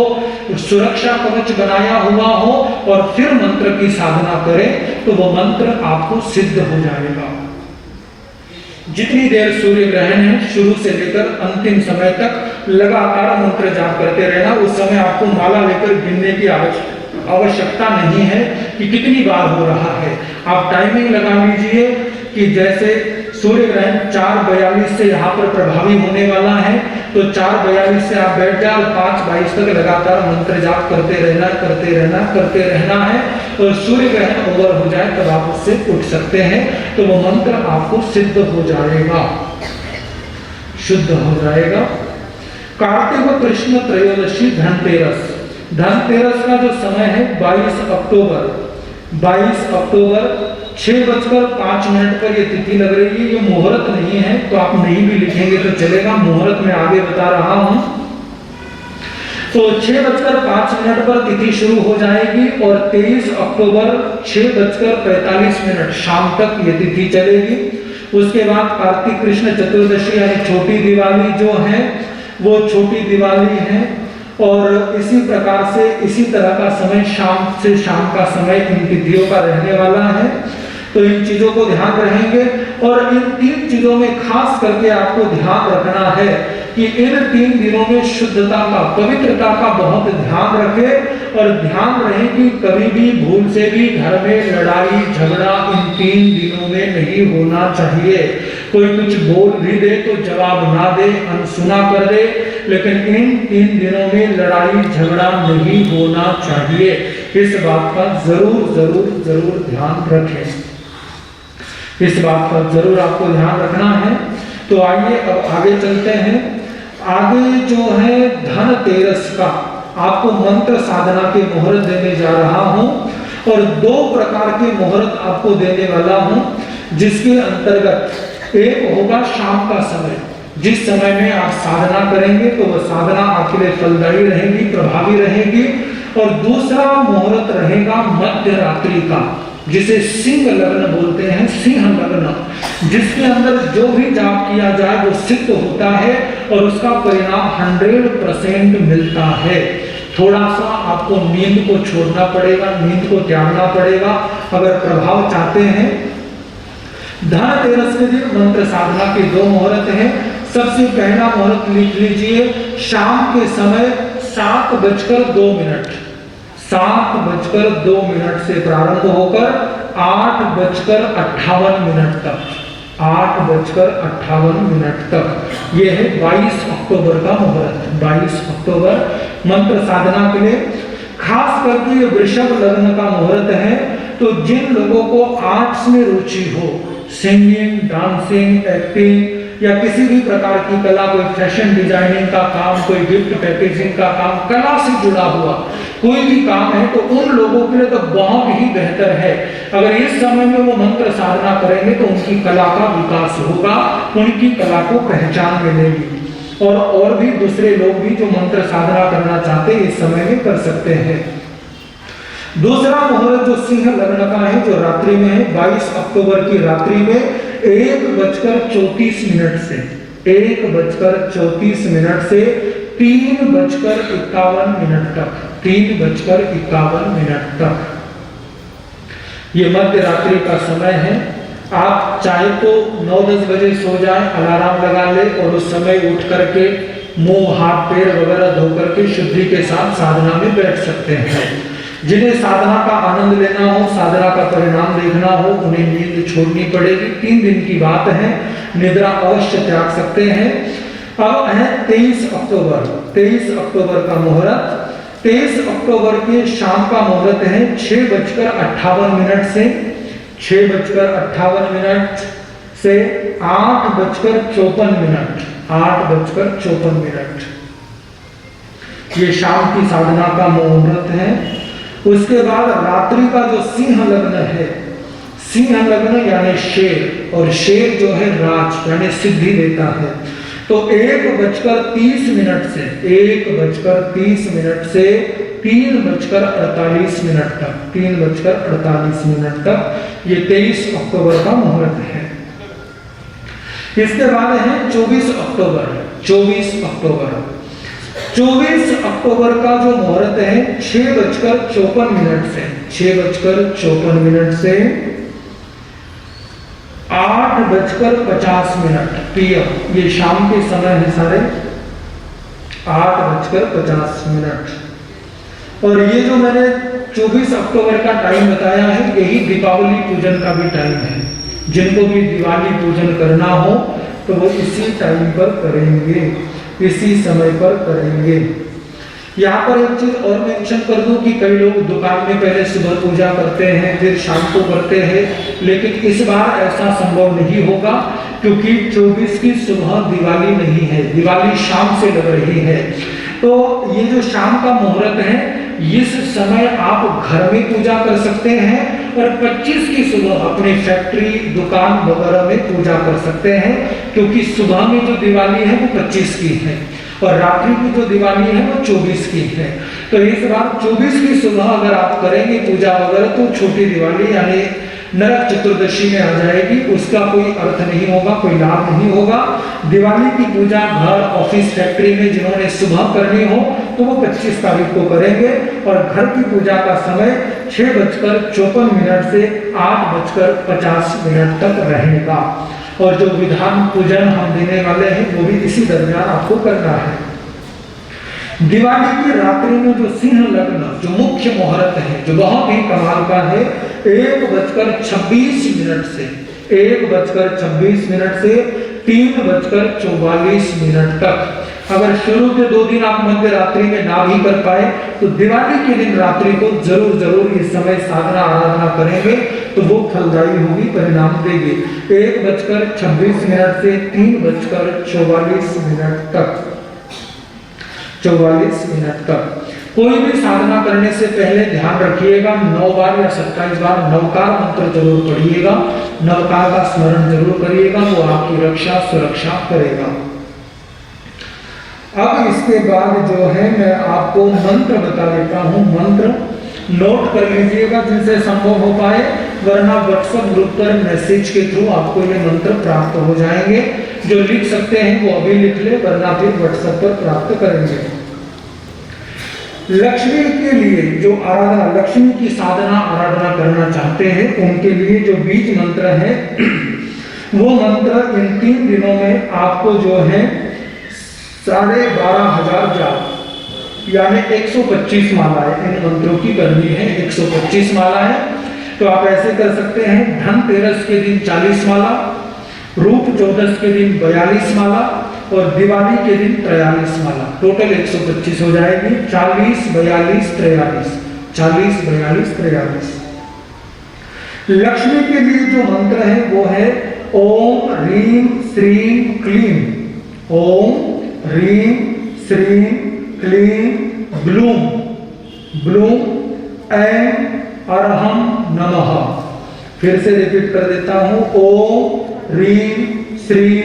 सुरक्षा कवच बनाया हुआ हो, और फिर मंत्र की साधना करें तो वो मंत्र आपको सिद्ध हो जाएगा। जितनी देर सूर्य ग्रहण है शुरू से लेकर अंतिम समय तक लगातार मंत्र जाप करते रहना। उस समय आपको माला लेकर गिनने की आवश्यकता नहीं है कि कितनी बार हो रहा है। आप टाइमिंग लगा लीजिए कि जैसे सूर्य ग्रहण 4:42 से यहाँ पर प्रभावी होने वाला है, तो 4:42 से आप बैठ जाए और 5:22 तक लगातार मंत्र जाप करते रहना है, और सूर्य ग्रहण ओवर हो जाए तब आप उससे उठ सकते हैं। तो वो मंत्र आपको सिद्ध हो जाएगा, शुद्ध हो जाएगा। कार्तिक कृष्ण त्रयोदशी धनतेरस का जो समय है 22 अक्टूबर 6:05 पर ये तिथि लग रही है। ये मुहूर्त नहीं है, तो आप नहीं भी लिखेंगे तो चलेगा, मुहूर्त में आगे बता रहा हूं। तो 6:05 पर तिथि शुरू हो जाएगी, और 23 अक्टूबर 6:45 शाम तक ये तिथि चलेगी। उसके बाद कार्तिक कृष्ण चतुर्दशी यानी छोटी दिवाली जो है वो छोटी दिवाली है, और इसी प्रकार से इसी तरह का समय शाम से शाम का समय इन तिथियों का रहने वाला है। तो इन चीजों को ध्यान रहेंगे, और इन 3 चीजों में खास करके आपको ध्यान रखना है कि इन 3 दिनों में शुद्धता का, पवित्रता का बहुत ध्यान रखें। और ध्यान रहे कि कभी भी भूल से भी घर में लड़ाई झगड़ा इन 3 दिनों में नहीं होना चाहिए। कोई कुछ बोल भी दे तो जवाब ना दे, अनसुना कर दे, लेकिन इन 3 दिनों में लड़ाई झगड़ा नहीं होना चाहिए। इस बात का जरूर ध्यान रखें, इस बात का जरूर आपको ध्यान रखना है। तो आइए अब आगे चलते हैं। आगे जो है धनतेरस का आपको मंत्र साधना के मुहूर्त देने जा रहा हूं, और 2 प्रकार के मुहूर्त आपको देने वाला हूं, जिसके अंतर्गत एक होगा शाम का समय, जिस समय में आप साधना करेंगे तो वह साधना आपके लिए फलदायी रहेगी, प्रभावी रहेगी। और दूसरा मुहूर्त रहेगा मध्य रात्रि का, जिसे सिंह लग्न बोलते हैं, सिंह लग्न, जिसके अंदर जो भी जाप किया जाए वो सिद्ध होता है और उसका परिणाम 100% मिलता है। थोड़ा सा आपको नींद को छोड़ना पड़ेगा, नींद को त्यागना पड़ेगा अगर प्रभाव चाहते हैं। धनतेरस के दिन मंत्र साधना के 2 मुहूर्त हैं। सबसे पहला मुहूर्त लिख लीजिए, शाम के समय 7:02, 7:02 से प्रारंभ होकर 8:58 तक, 8:58 तक। यह है 22 अक्टूबर का मुहूर्त, 22 अक्टूबर मंत्र साधना के लिए। खास करके ये वृषभ लग्न का मुहूर्त है। तो जिन लोगों को आर्ट्स में रुचि हो, सिंगिंग, डांसिंग, एक्टिंग या किसी भी प्रकार की कला, कोई फैशन डिजाइनिंग का काम, कोई गिफ्ट पैकेजिंग का काम, कला से जुड़ा हुआ कोई भी काम है, तो उन लोगों के लिए तो बहुत ही बेहतर है। अगर इस समय में वो मंत्र साधना करेंगे तो उनकी कला का विकास होगा, उनकी कला को पहचान मिलेगी। और भी दूसरे लोग भी जो मंत्र साधना करना चाहते हैं इस समय में कर सकते हैं। दूसरा मुहूर्त जो सिंह लग्न का है, जो रात्रि में है, 22 अक्टूबर की रात्रि में 1:34 से 1:34 से 3:51 तक, 3:51 तक ये मध्य रात्रि का समय है। आप चाहे तो 9-10 बजे सो जाएं, अलार्म लगा ले और उस समय उठ करके मुंह हाथ पैर वगैरह धो करके शुद्धि के साथ साधना में बैठ सकते हैं। जिन्हें साधना का आनंद लेना हो, साधना का परिणाम देखना हो, उन्हें नींद छोड़नी पड़ेगी। 3 दिन की बात है, निद्रा अवश्य त्याग सकते हैं। अब है 23 अक्टूबर, 23 अक्टूबर का मुहूर्त। 23 अक्टूबर के शाम का मुहूर्त है 6:58 से 6:58 से 8:54, 8:54 ये शाम की साधना का मुहूर्त है। उसके बाद रात्रि का जो सिंह लग्न है, सिंह लग्न यानी शेर, और शेर जो है राज यानी सिद्धि देता है। तो 1:30 से 1:30 से 3:48 तक, 3:48 तक ये 23 अक्टूबर का मुहूर्त है। इसके बाद है 24 अक्टूबर, 24 अक्टूबर 24 अक्टूबर का जो मुहूर्त है 6:54 से 6:54 से 8:50 PM, ये शाम के समय है सारे, 8:50। और ये जो मैंने 24 अक्टूबर का टाइम बताया है, यही दीपावली पूजन का भी टाइम है। जिनको भी दिवाली पूजन करना हो तो वो इसी टाइम पर करेंगे, इसी समय पर करेंगे। यहाँ पर एक चीज और मेंशन कर दूं कि कई लोग दुकान में पहले सुबह पूजा करते हैं फिर शाम को करते हैं, लेकिन इस बार ऐसा संभव नहीं होगा क्योंकि 24 की सुबह दिवाली नहीं है, दिवाली शाम से लग रही है। तो ये जो शाम का मुहूर्त है, इस समय आप घर में पूजा कर सकते हैं और 25 की सुबह अपनी फैक्ट्री, दुकान वगैरह में पूजा कर सकते हैं, क्योंकि सुबह में जो दिवाली है वो 25 की है और रात्रि की जो दिवाली है वो 24 की है। तो इस बार 24 की सुबह अगर आप करेंगे पूजा वगैरह तो छोटी दिवाली यानी नरक चतुर्दशी में आ जाएगी, उसका कोई अर्थ नहीं होगा, कोई लाभ नहीं होगा। दिवाली की पूजा घर, ऑफिस, फैक्ट्री में जिन्होंने सुबह करनी हो तो वो 25 तारीख को करेंगे और घर की पूजा का समय 6:54 से 8:50 तक रहेगा। और जो विधान पूजन हम देने वाले हैं वो भी इसी दरमियान आपको करना है। दिवाली की रात्रि में जो सिंह लग्न जो मुख्य मुहूर्त है, जो बहुत ही कमाल का है, 1:26 से 1:26 से 3:44 तक। अगर शुरू के 2 दिन आप मध्य रात्रि में ना भी कर पाए तो दिवाली के दिन रात्रि को जरूर इस समय साधना आराधना करेंगे तो वो फलदायी होगी, परिणाम देगी। 1:26 से 3:44 तक, 44 तक। कोई भी साधना करने से पहले ध्यान रखिएगा 9 बार या 27 बार नवकार मंत्र जरूर पढ़िएगा, नवकार का स्मरण जरूर करिएगा, वो आपकी रक्षा सुरक्षा करेगा। अब इसके बाद जो है मैं आपको मंत्र बता देता हूं, मंत्र नोट कर लीजिएगा जिनसे संभव हो पाए। वरना व्हाट्सएप ग्रुप पर मैसेज के थ्रू आपको ये मंत्र प्राप्त हो जाएंगे। जो लिख सकते हैं वो अभी लिख ले, वरना फिर व्हाट्सएप पर प्राप्त करेंगे। लक्ष्मी के लिए जो आराधना, लक्ष्मी की साधना आराधना करना चाहते हैं उनके लिए जो बीज मंत्र है वो मंत्र इन 3 दिनों में आपको जो है 12,500 जाप यानी 125 मालाएं इन मंत्रों की करनी है। 125 मालाएं तो आप ऐसे कर सकते हैं, धनतेरस के दिन 40 माला, रूप चौदस के दिन 42 माला और दिवाली के दिन 43 माला, टोटल 125 हो जाएगी। 40, 42, 43, 40, 42, 43। लक्ष्मी के लिए जो मंत्र है वो है ओम ह्रीं श्रीं क्लीं, ओम ह्रीं श्रीं क्लीं ब्लूम, ब्लूम ऐं अरहम नमः। फिर से रिपीट कर देता हूं, ओम ह्रीं श्रीं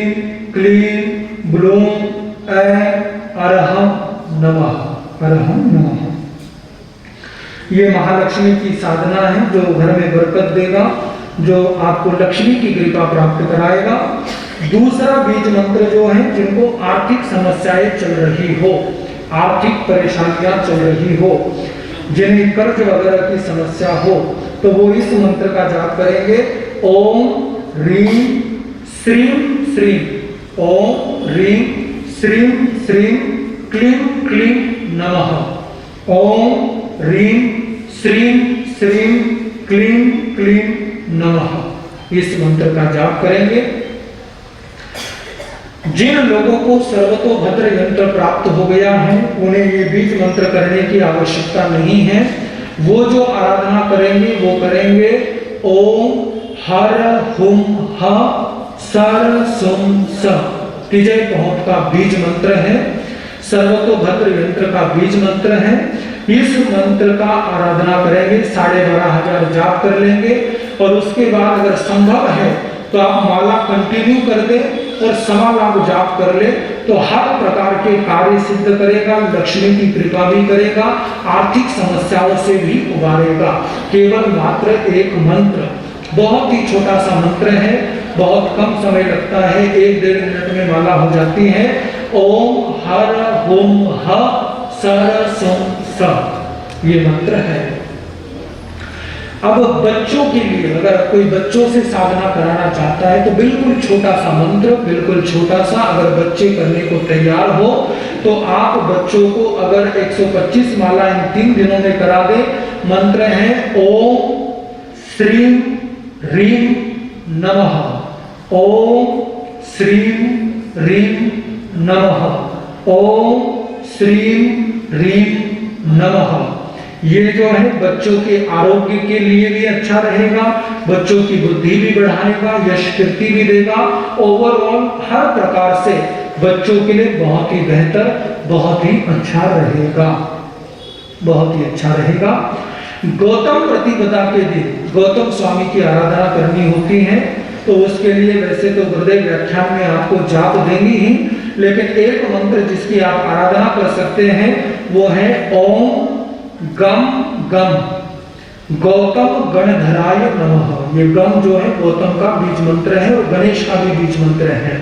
क्लीं ब्लूम ऐं अरहम नमः, अरहम नमः। ये महालक्ष्मी की साधना है जो घर में बरकत देगा, जो आपको लक्ष्मी की कृपा प्राप्त कराएगा। दूसरा बीज मंत्र जो है, जिनको आर्थिक समस्याएं चल रही हो, आर्थिक परेशानियां चल रही हो, जिन्हें कर्ज वगैरह की समस्या हो, तो वो इस मंत्र का जाप करेंगे। ओम ह्रीं श्रीं श्रीं, ओम ह्रीं श्रीं श्रीं क्लीं क्लीं नमः, ओम ह्रीं श्रीं श्रीं क्लीं क्लीं नमः। इस मंत्र का जाप करेंगे। जिन लोगों को सर्वतोभद्र यंत्र प्राप्त हो गया है उन्हें ये बीज मंत्र करने की आवश्यकता नहीं है। वो जो आराधना करेंगे वो करेंगे ओम हर हुम ह सर सुम स, तिजय पहुंच का बीज मंत्र है, सर्वतोभद्र यंत्र का बीज मंत्र है। इस मंत्र का आराधना करेंगे, 12,500 जाप कर लेंगे और उसके बाद अगर संभव है तो आप माला कंटिन्यू कर दे और 1.25 लाख जाप कर ले, तो हर प्रकार के कार्य सिद्ध करेगा, लक्ष्मी की कृपा भी करेगा, आर्थिक समस्याओं से भी उबारेगा। केवल मात्र एक मंत्र, बहुत ही छोटा सा मंत्र है, बहुत कम समय लगता है, 1-1.5 मिनट में माला हो जाती है। ओम हर हुम ह सर सुम स, ये मंत्र है। अब बच्चों के लिए, अगर कोई बच्चों से साधना कराना चाहता है तो बिल्कुल छोटा सा मंत्र, बिल्कुल छोटा सा, अगर बच्चे करने को तैयार हो तो आप बच्चों को अगर 125 माला इन 3 दिनों में करा दे। मंत्र है ओम श्रीं ह्रीं नमः, ओम श्रीं ह्रीं नमः, ओम श्रीं ह्रीं नमः। ये जो है बच्चों के आरोग्य के लिए भी अच्छा रहेगा, बच्चों की बुद्धि भी बढ़ाएगा, यश कीर्ति भी देगा, ओवरऑल हर प्रकार से बच्चों के लिए बहुत ही बेहतर, बहुत ही अच्छा रहेगा, बहुत ही अच्छा रहेगा। गौतम प्रतिपदा के दिन गौतम स्वामी की आराधना करनी होती है, तो उसके लिए वैसे तो गुरुदेव व्याख्यान में आपको जाप देंगी ही, लेकिन एक मंत्र जिसकी आप आराधना कर सकते हैं वो है ओम गम गम गौतम गणधराय नमः। ये गम जो है गौतम का बीज मंत्र है और गणेश का भी बीज मंत्र है।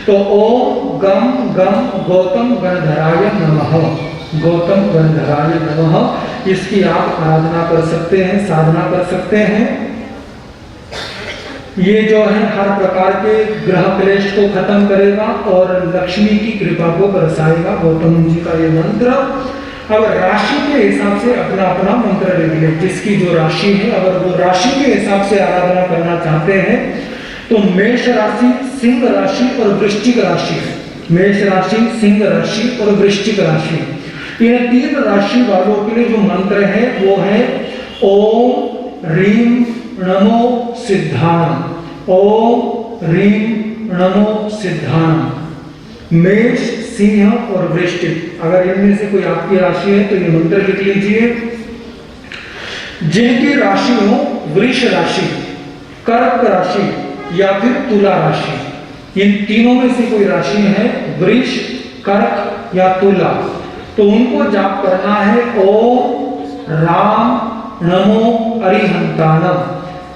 तो ओम गम गम गौतम गणधराय नमः, गौतम गणधराय नमः, इसकी आप आराधना कर सकते हैं, साधना कर सकते हैं। ये जो है हर प्रकार के ग्रह क्लेश को खत्म करेगा और लक्ष्मी की कृपा को बरसाएगा, गौतम जी का ये मंत्र। अब राशि के हिसाब से अपना अपना मंत्र ले लें, जिसकी जो राशि है, अगर वो राशि के हिसाब से आराधना करना चाहते हैं तो मेष राशि, सिंह राशि और वृश्चिक राशि, मेष राशि, सिंह राशि और वृश्चिक राशि, इन 3 राशि वालों के लिए जो मंत्र है वो है ओम ह्रीं नमो सिद्धाणम, ओम ह्रीं नमो सिद्धाणम। मेष, सिंह और वृश्चिक, अगर इनमें से कोई आपकी राशि है तो ये मंत्र लिख लीजिए। जिनकी राशि हो वृष राशि, कर्क राशि या फिर तुला राशि, इन तीनों में से कोई राशि है वृष, कर्क या तुला, तो उनको जाप करना है ओम राम नमो अरिहंतानम,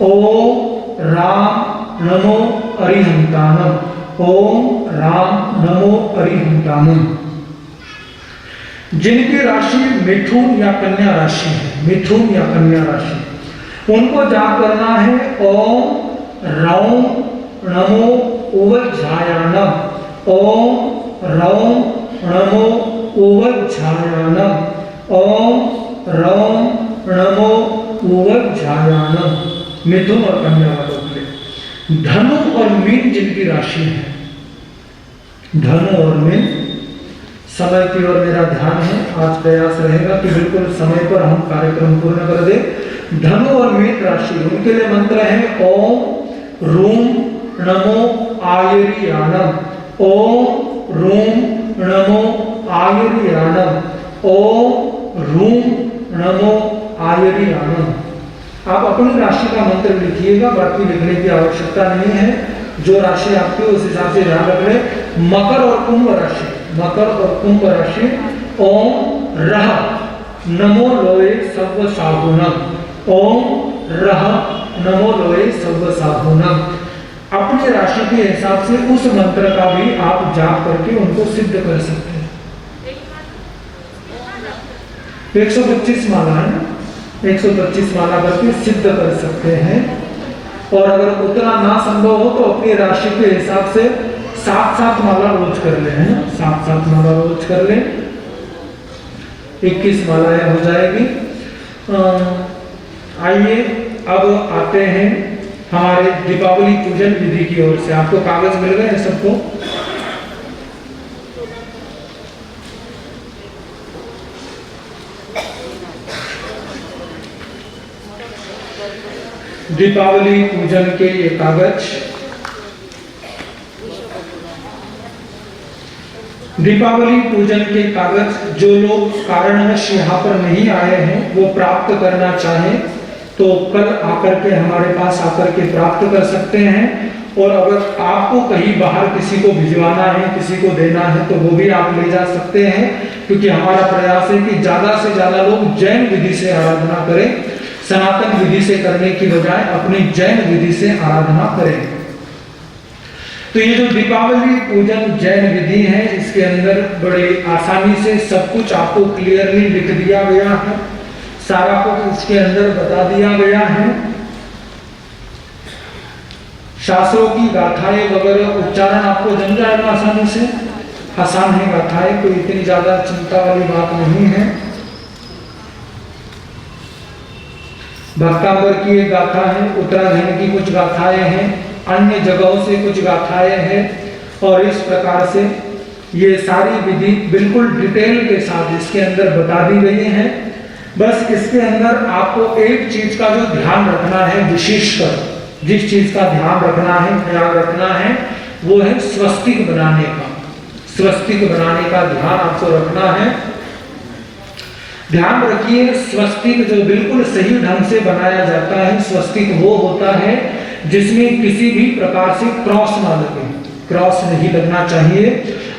ओम राम नमो अरिहंतानम, ओम राम नमो अरिहंतानम। जिनकी राशि मिथुन या कन्या राशि है, मिथुन या कन्या राशि, उनको जाप करना है ओम रौम नमो उवज्झायानम, ओम रौम नमो उवज्झायानम, ओम रौम नमो उवज्झायानम। मिथुन और कन्या वालों के लिए। धनु और मीन जिनकी राशि है, धनु और मीन, समय की ओर मेरा ध्यान है, आज प्रयास रहेगा कि बिल्कुल समय पर हम कार्यक्रम पूर्ण कर दें। धनु और मीन राशि, उनके लिए मंत्र है ओम रूम नमो आयुर्यानम, ओम रूम नमो आयुर्यानम, ओम रूम नमो आयुर्यानम। आप अपनी राशि का मंत्र लिखिएगा, बाकी लिखने की आवश्यकता नहीं है। जो राशि आपकी उस हिसाब से ध्यान रख लें। मकर और कुंभ राशि, मकर और कुंभ राशि, ओम रह नमो लोए सर्व साहुनम, ओम रह नमो लोए सर्व साहुनम। अपनी राशि के हिसाब से उस मंत्र का भी आप जाप करके उनको सिद्ध कर सकते हैं। 125 माला है ना, 125 माला करके सिद्ध कर सकते हैं। और अगर उतना ना संभव हो तो अपनी राशि के हिसाब से 7-7 माला रोज कर ले, है ना, 7-7 माला रोज कर ले, 21 मालाएं हो जाएगी। आइए अब आते हैं हमारे दीपावली पूजन विधि की ओर से। आपको कागज मिल गए हैं सबको? दीपावली पूजन के ये कागज, दीपावली पूजन के कागज जो लोग कारणवश यहाँ पर नहीं आए हैं वो प्राप्त करना चाहें तो कल आकर के हमारे पास आकर के प्राप्त कर सकते हैं। और अगर आपको कहीं बाहर किसी को भिजवाना है, किसी को देना है, तो वो भी आप ले जा सकते हैं, क्योंकि हमारा प्रयास है कि ज्यादा से ज्यादा लोग जैन विधि से आराधना करें, सनातन विधि से करने की बजाय अपनी जैन विधि से आराधना करें। तो ये जो दीपावली पूजन जैन विधि है, इसके अंदर बड़े आसानी से सब कुछ आपको क्लियरली लिख दिया गया है, सारा कुछ इसके अंदर बता दिया गया है। शास्त्रों की गाथाएं वगैरह उच्चारण आपको जम जाएगा आसानी से, आसान है गाथाएं, कोई इतनी ज्यादा चिंता वाली बात नहीं है। भक्तांबर की एक गाथा है, उत्तराखंड की कुछ गाथाएं हैं, अन्य जगहों से कुछ गाथाएं हैं, और इस प्रकार से ये सारी विधि बिल्कुल डिटेल के साथ इसके अंदर बता दी गई है। बस इसके अंदर आपको एक चीज का जो ध्यान रखना है, विशेषकर जिस चीज का ध्यान रखना है, ख्याल रखना है, वो है स्वस्तिक बनाने का। स्वस्तिक बनाने का ध्यान आपको रखना है। ध्यान रखिए, स्वस्तिक जो बिल्कुल सही ढंग से बनाया जाता है, स्वस्तिक वो होता है जिसमें किसी भी प्रकार से क्रॉस ना लगे, क्रॉस नहीं लगना चाहिए।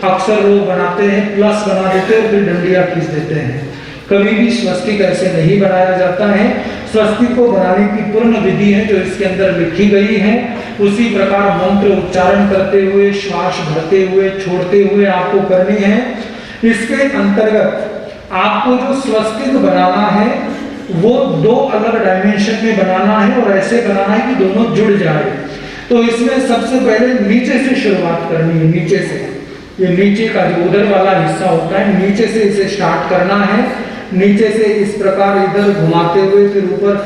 अक्सर लोग बनाते हैं प्लस बना देते हैं, फिर डंडियां खींच देते हैं। कभी भी स्वस्तिक ऐसे नहीं बनाया जाता है। स्वस्तिक को बनाने की पूर्ण विधि है जो इसके अंदर लिखी गई है, उसी प्रकार मंत्र उच्चारण करते हुए, श्वास भरते हुए, छोड़ते हुए आपको करनी है। इसके अंतर्गत आपको जो स्वस्तिक बनाना है वो 2 अलग डायमेंशन में बनाना है, और ऐसे बनाना है कि दोनों जुड़ जाए। तो इसमें सबसे पहले नीचे से शुरुआत करनी है, नीचे से, ये नीचे का जो उधर वाला हिस्सा होता है, नीचे से इसे स्टार्ट करना है। नीचे से इस प्रकार इधर घुमाते हुए फिर ऊपर,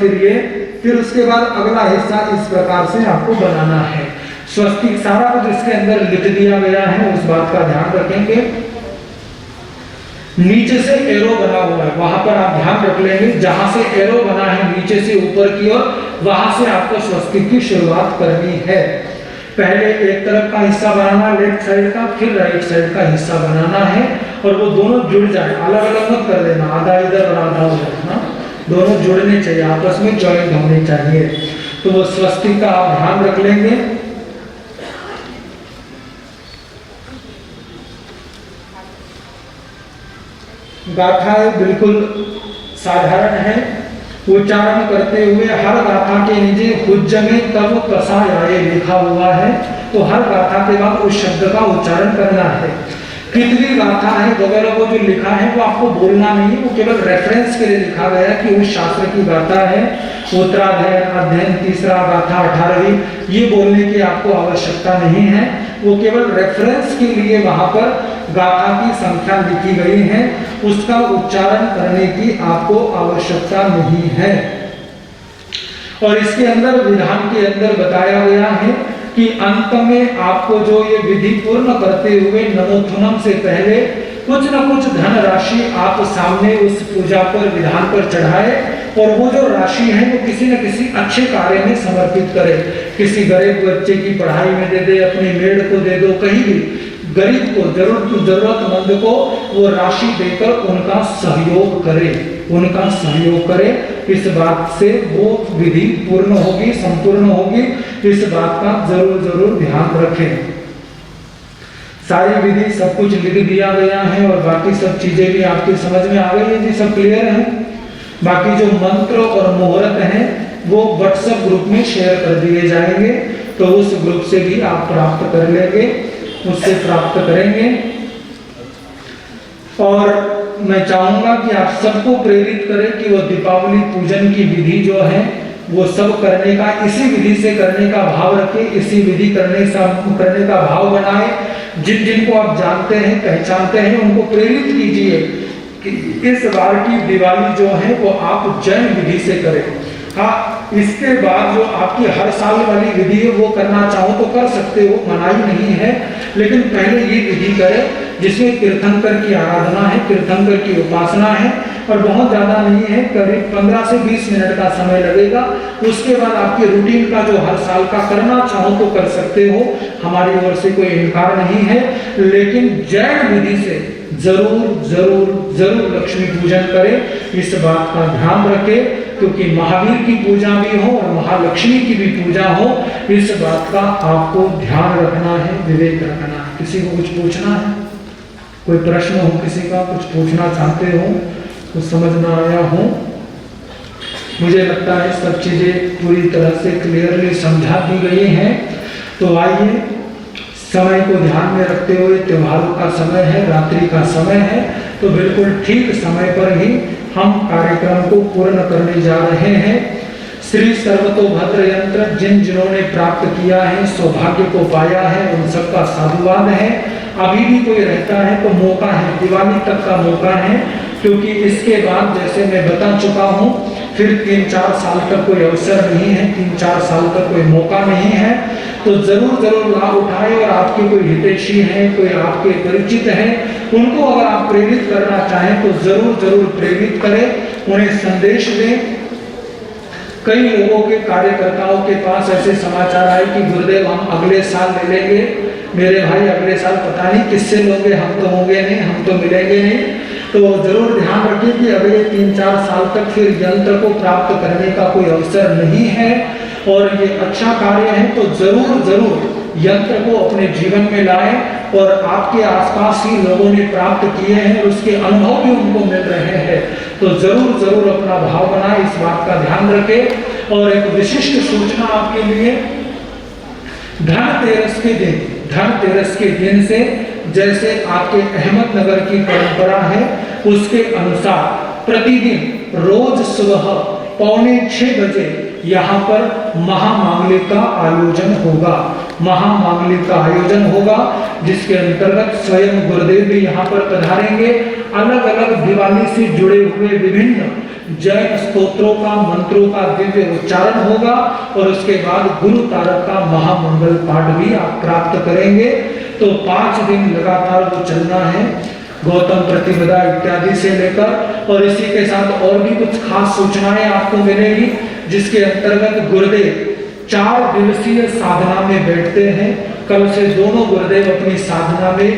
फिर उसके बाद अगला हिस्सा इस प्रकार से आपको बनाना है। स्वस्तिक सारा कुछ इसके अंदर लिख दिया गया है, उस बात का ध्यान रखेंगे। नीचे से एरो बना हुआ है, वहां पर आप ध्यान रख लेंगे, जहां से एरो बना है नीचे से ऊपर की ओर, वहां से आपको स्वस्तिक की शुरुआत करनी है। पहले एक तरफ का हिस्सा बनाना लेफ्ट साइड का, फिर राइट साइड का हिस्सा बनाना है, और वो दोनों जुड़ जाए, अलग अलग मत कर देना, आधा इधर और आधा उधर, हाँ, दोनों जुड़ने चाहिए, आपस में ज्वाइंट होने चाहिए। तो वो स्वस्तिक का आप ध्यान रख लेंगे। गाथा बिल्कुल साधारण है, उच्चारण करते हुए हर गाथा के नीचे हुज्ज में तब कसायाए लिखा हुआ है, तो हर गाथा के बाद उस शब्द का उच्चारण करना है। कितनी गाथा है वगैरह वो जो लिखा है वो आपको बोलना नहीं है, वो केवल रेफरेंस के लिए लिखा गया है कि उस शास्त्र की गाथा है। उत्तराध्याय अध्ययन तीसरा गाथा 18वीं, ये बोलने की आपको आवश्यकता नहीं है, वो केवल रेफरेंस के लिए वहां पर गाथा की संख्या लिखी गई है, उसका उच्चारण करने की आपको आवश्यकता नहीं है। और इसके अंदर विधान के अंदर बताया गया है कि अंत में आपको जो ये विधि पूर्ण करते हुए नमोथुनम से पहले कुछ न कुछ धन राशि आप सामने उस पूजा पर विधान पर चढ़ाए, और वो जो राशि है वो किसी न किसी अच्छे कार्य में समर्पित करे। किसी गरीब बच्चे की पढ़ाई में दे दे, अपनी मेड को दे दो, कहीं भी गरीब को जरूरतमंद को वो राशि देकर उनका सहयोग करे, उनका सहयोग करे। इस बात से वो विधि पूर्ण होगी, संपूर्ण होगी, इस बात का जरूर ध्यान रखें। सारी विधि सब कुछ लिख दिया गया है और बाकी सब चीजें भी आपकी समझ में आ गई है जी, सब क्लियर है। बाकी जो मंत्र और मुहूर्त हैं वो व्हाट्सएप ग्रुप में शेयर कर दिए जाएंगे, तो उस ग्रुप से भी आप प्राप्त कर लेंगे, उससे प्राप्त करेंगे। और मैं चाहूंगा कि आप सबको प्रेरित करें कि वो दीपावली पूजन की विधि जो है वो सब करने का, इसी विधि से करने का भाव रखें, इसी विधि करने का भाव बनाए। जिन जिनको आप जानते हैं, पहचानते हैं, उनको प्रेरित कीजिए कि इस बार की दिवाली जो है वो आप जैन विधि से करें। हाँ, इसके बाद जो आपकी हर साल वाली विधि है वो करना चाहो तो कर सकते हो, मनाही नहीं है, लेकिन पहले ये विधि करें जिसमें तीर्थंकर की आराधना है, तीर्थंकर की उपासना है, और बहुत ज़्यादा नहीं है, करीब 15 से 20 मिनट का समय लगेगा। उसके बाद आपकी रूटीन का जो हर साल का करना चाहो तो कर सकते हो, हमारी ओर से कोई इनकार नहीं है, लेकिन जैन विधि से जरूर लक्ष्मी पूजन करें, इस बात का ध्यान रखें, क्योंकि महावीर की पूजा भी हो और महालक्ष्मी की भी पूजा हो, इस बात का आपको ध्यान रखना है, विवेक रखना है। किसी को कुछ पूछना है, कोई प्रश्न हो, किसी का कुछ पूछना चाहते हो, कुछ समझ ना आया हो? मुझे लगता है सब चीजें पूरी तरह से क्लियरली समझा दी गई हैं। तो आइए, समय को ध्यान में रखते हुए, त्योहारों का समय है, रात्रि का समय है, तो बिल्कुल ठीक समय पर ही हम कार्यक्रम को पूर्ण करने जा रहे हैं। श्री सर्वतोभद्र यंत्र जिन्होंने प्राप्त किया है, सौभाग्य को पाया है, उन सबका साधुवाद है। अभी भी कोई रहता है तो मौका है, दिवाली तक का मौका है, क्योंकि इसके बाद जैसे मैं बता चुका हूँ फिर 3-4 साल तक कोई अवसर नहीं है, 3-4 साल तक कोई मौका नहीं है। तो जरूर लाभ उठाए, और आपके कोई हितैषी हैं, कोई आपके परिचित हैं, उनको अगर आप प्रेरित करना चाहें तो जरूर प्रेरित करें, उन्हें संदेश दें। कई लोगों के कार्यकर्ताओं के पास ऐसे समाचार आए कि गुरुदेव हम अगले साल ले लेंगे। मेरे भाई, अगले साल पता नहीं किससे लोगे, हम तो होंगे नहीं, हम तो मिलेंगे नहीं। तो जरूर ध्यान रखिए कि अगले 3-4 साल तक फिर यंत्र को प्राप्त करने का कोई अवसर नहीं है, और ये अच्छा कार्य है, तो जरूर यंत्र को अपने जीवन में लाएं, और आपके आसपास ही लोगों ने प्राप्त किए हैं, उसके अनुभव भी उनको मिल रहे हैं, तो जरूर अपना भाव बनाएं, इस बात का ध्यान रखें। और एक विशिष्ट सूचना आपके लिए, धनतेरस के दिन से जैसे आपके अहमदनगर की परंपरा है, उसके अनुसार प्रतिदिन रोज सुबह 5:45 बजे यहाँ पर महामांगलिक का आयोजन होगा। महामांगलिक का आयोजन होगा जिसके अंतर्गत स्वयं गुरुदेव भी यहाँ पर पधारेंगे। अलग अलग दिवाली से जुड़े हुए विभिन्न जैन स्तोत्रों का, मंत्रों का दिव्य उच्चारण होगा, और उसके बाद गुरु तारक का महामंगल पाठ भी आप प्राप्त करेंगे। तो 5 दिन लगातार वो चलना है, गौतम प्रतिपदा इत्यादि से लेकर, और इसी के साथ और भी कुछ खास सूचनाएं आपको मिलेगी, जिसके अंतर्गत गुरुदेव 4 दिवसीय साधना में बैठते हैं। कल से दोनों गुरुदेव अपनी साधना में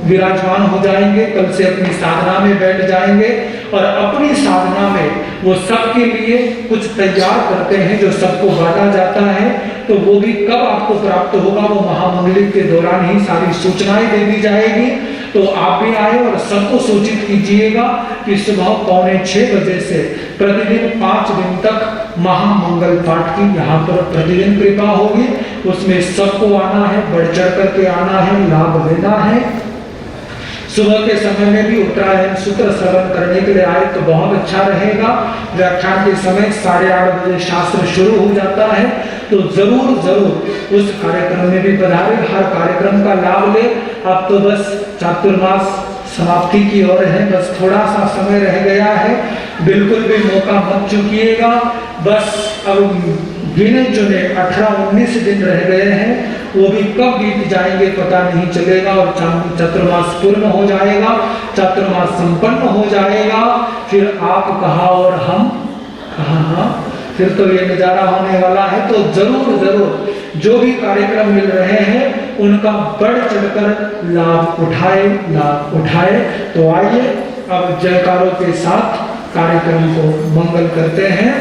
विराजमान हो जाएंगे, कल से अपनी साधना में बैठ जाएंगे, और अपनी साधना में वो सबके लिए कुछ तैयार करते हैं जो सबको बांटा जाता है। तो वो भी कब आपको प्राप्त होगा, वो महामंगलिक के दौरान ही सारी सूचनाएं दे दी जाएगी। तो आप भी आए और सबको सूचित कीजिएगा कि सुबह 5:45 बजे से प्रतिदिन 5 दिन तक महामंगल पाठ की यहाँ पर प्रतिदिन कृपा होगी। उसमें सबको आना है, बढ़ चढ़ करके आना है, लाभ लेना है। सुबह के समय में भी उत्तरायण सूत्र श्रवण करने के लिए आए तो बहुत अच्छा रहेगा। व्याख्यान के समय 8:30 बजे शास्त्र शुरू हो जाता है, तो जरूर जरूर उस कार्यक्रम में भी पधारे, हर कार्यक्रम का लाभ ले। अब तो बस चातुर्मास समाप्ति की ओर है, बस थोड़ा सा समय रह गया है, बिल्कुल भी मौका मत चूकिएगा। बस अब गिने चुने 18-19 दिन रह गए हैं, वो भी कब बीत जाएंगे पता नहीं चलेगा और चातुर्मास पूर्ण हो जाएगा, चातुर्मास संपन्न हो जाएगा। फिर आप कहाँ और हम कहाँ, फिर तो ये नजारा होने वाला है। तो जरूर जरूर जो भी कार्यक्रम मिल रहे हैं उनका बढ़ चढ़कर लाभ उठाए। तो आइए अब जयकारों के साथ कार्यक्रम को मंगल करते हैं।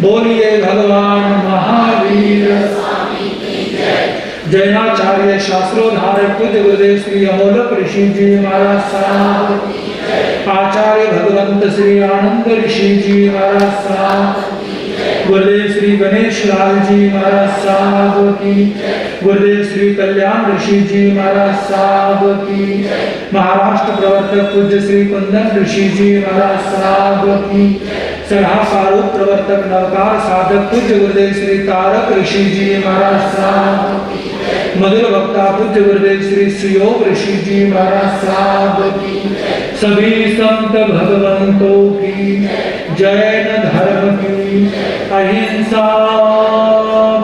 बोलिए भगवान महावीर स्वामी की जय। जैनाचार्य शास्त्रोद्धारक पूज्य गुरुदेव श्री अमोलक ऋषि जी महाराज साहब की जय। आचार्य भगवंत श्री आनंद ऋषि जी महाराज साहब की जय। गुरुदेव श्री गणेश लाल जी महाराज साहब की जय। गुरुदेव श्री कल्याण ऋषि जी महाराज साहब की जय। महाराष्ट्र प्रवर्तक पूज्य श्री कुंदन ऋषि जी महाराज साहब की जय। सलाहकार प्रवर्तक नवकार साधक पूज्य गुरुदेव श्री तारक ऋषि जी महाराज साहब की जय। मधुर वक्ता पूज्य गुरुदेव श्री सुयोग ऋषि जी महाराज साहब की जय। सभी संत भगवंतों की जैन धर्म की अहिंसा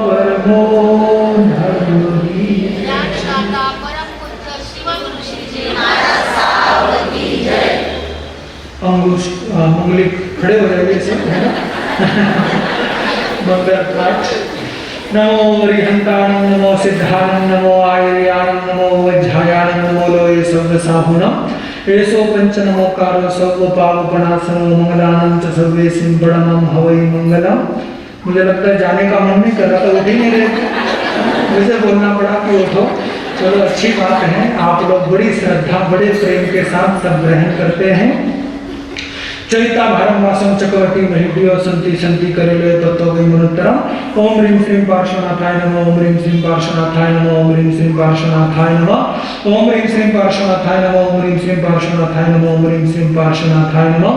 परमो धर्म की मंगली खड़े हो जाइए सब, है ना? मंगल पाठ। नमो अरिहंताणं नमो सिद्धाणं नमो आयर्याणं नमो वज्रायाणं नमो लोये सर्वसाहुनम् एषो पंचनमोकारो सर्वपापनाशनो मंगलानं च सर्वेसिं बड़मं हवै मंगलम। मुझे लगता है जाने का मन नहीं कर रहा था, उठ ही नहीं रहे, मुझे बोलना पड़ा कि उठो। चलो अच्छी बात है, आप लोग बड़ी श्रद्धा बड़े प्रेम के साथ सब ग्रहण करते हैं। चरिता भारम वासम चक्रवर्ती महिड्यो संति संति करेले तत्व गई मनुत्तरम। ओम ह्रीं श्रीं पार्श्वनाथाय नमः। ओम ह्रीं श्रीं पार्श्वनाथाय नमः। ओम ह्रीं श्रीं पार्श्वनाथाय नमः। ओम ह्रीं श्रीं पार्श्वनाथाय नमः। ओम ह्रीं श्रीं पार्श्वनाथाय नमः। ओम ह्रीं श्रीं पार्श्वनाथाय नमः।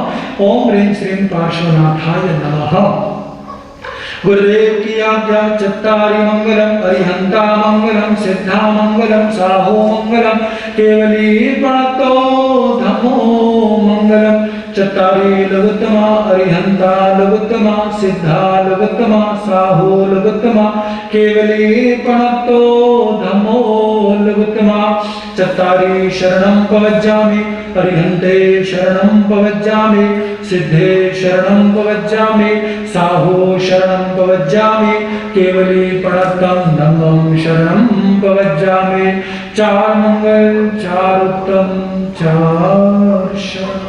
ओम ह्रीं श्रीं पार्श्वनाथाय नमः। गुरुदेव की आज्ञा चत्तारि मंगलम अरिहंता मंगलम सिद्धा मंगलम साहो मंगलम केवली प्रणतो धमो मंगलम। चत्तारि लघुत्तमा अरिहंता लघुत्तमा सिद्धा लघुत्तमा साहो लघुत्तमा केवली प्रणतो धमो लघुत्तमा। चत्तारि शरणं पवज्जामि अरिहन्ते शरणं पवज्जामि सिद्धे शरणं पवज्जामि साहो शरणं पवज्जामि केवली प्रणतं धम्मं शरणं पवज्जामि। 4 मंगल 4 उत्तम 4 शरण।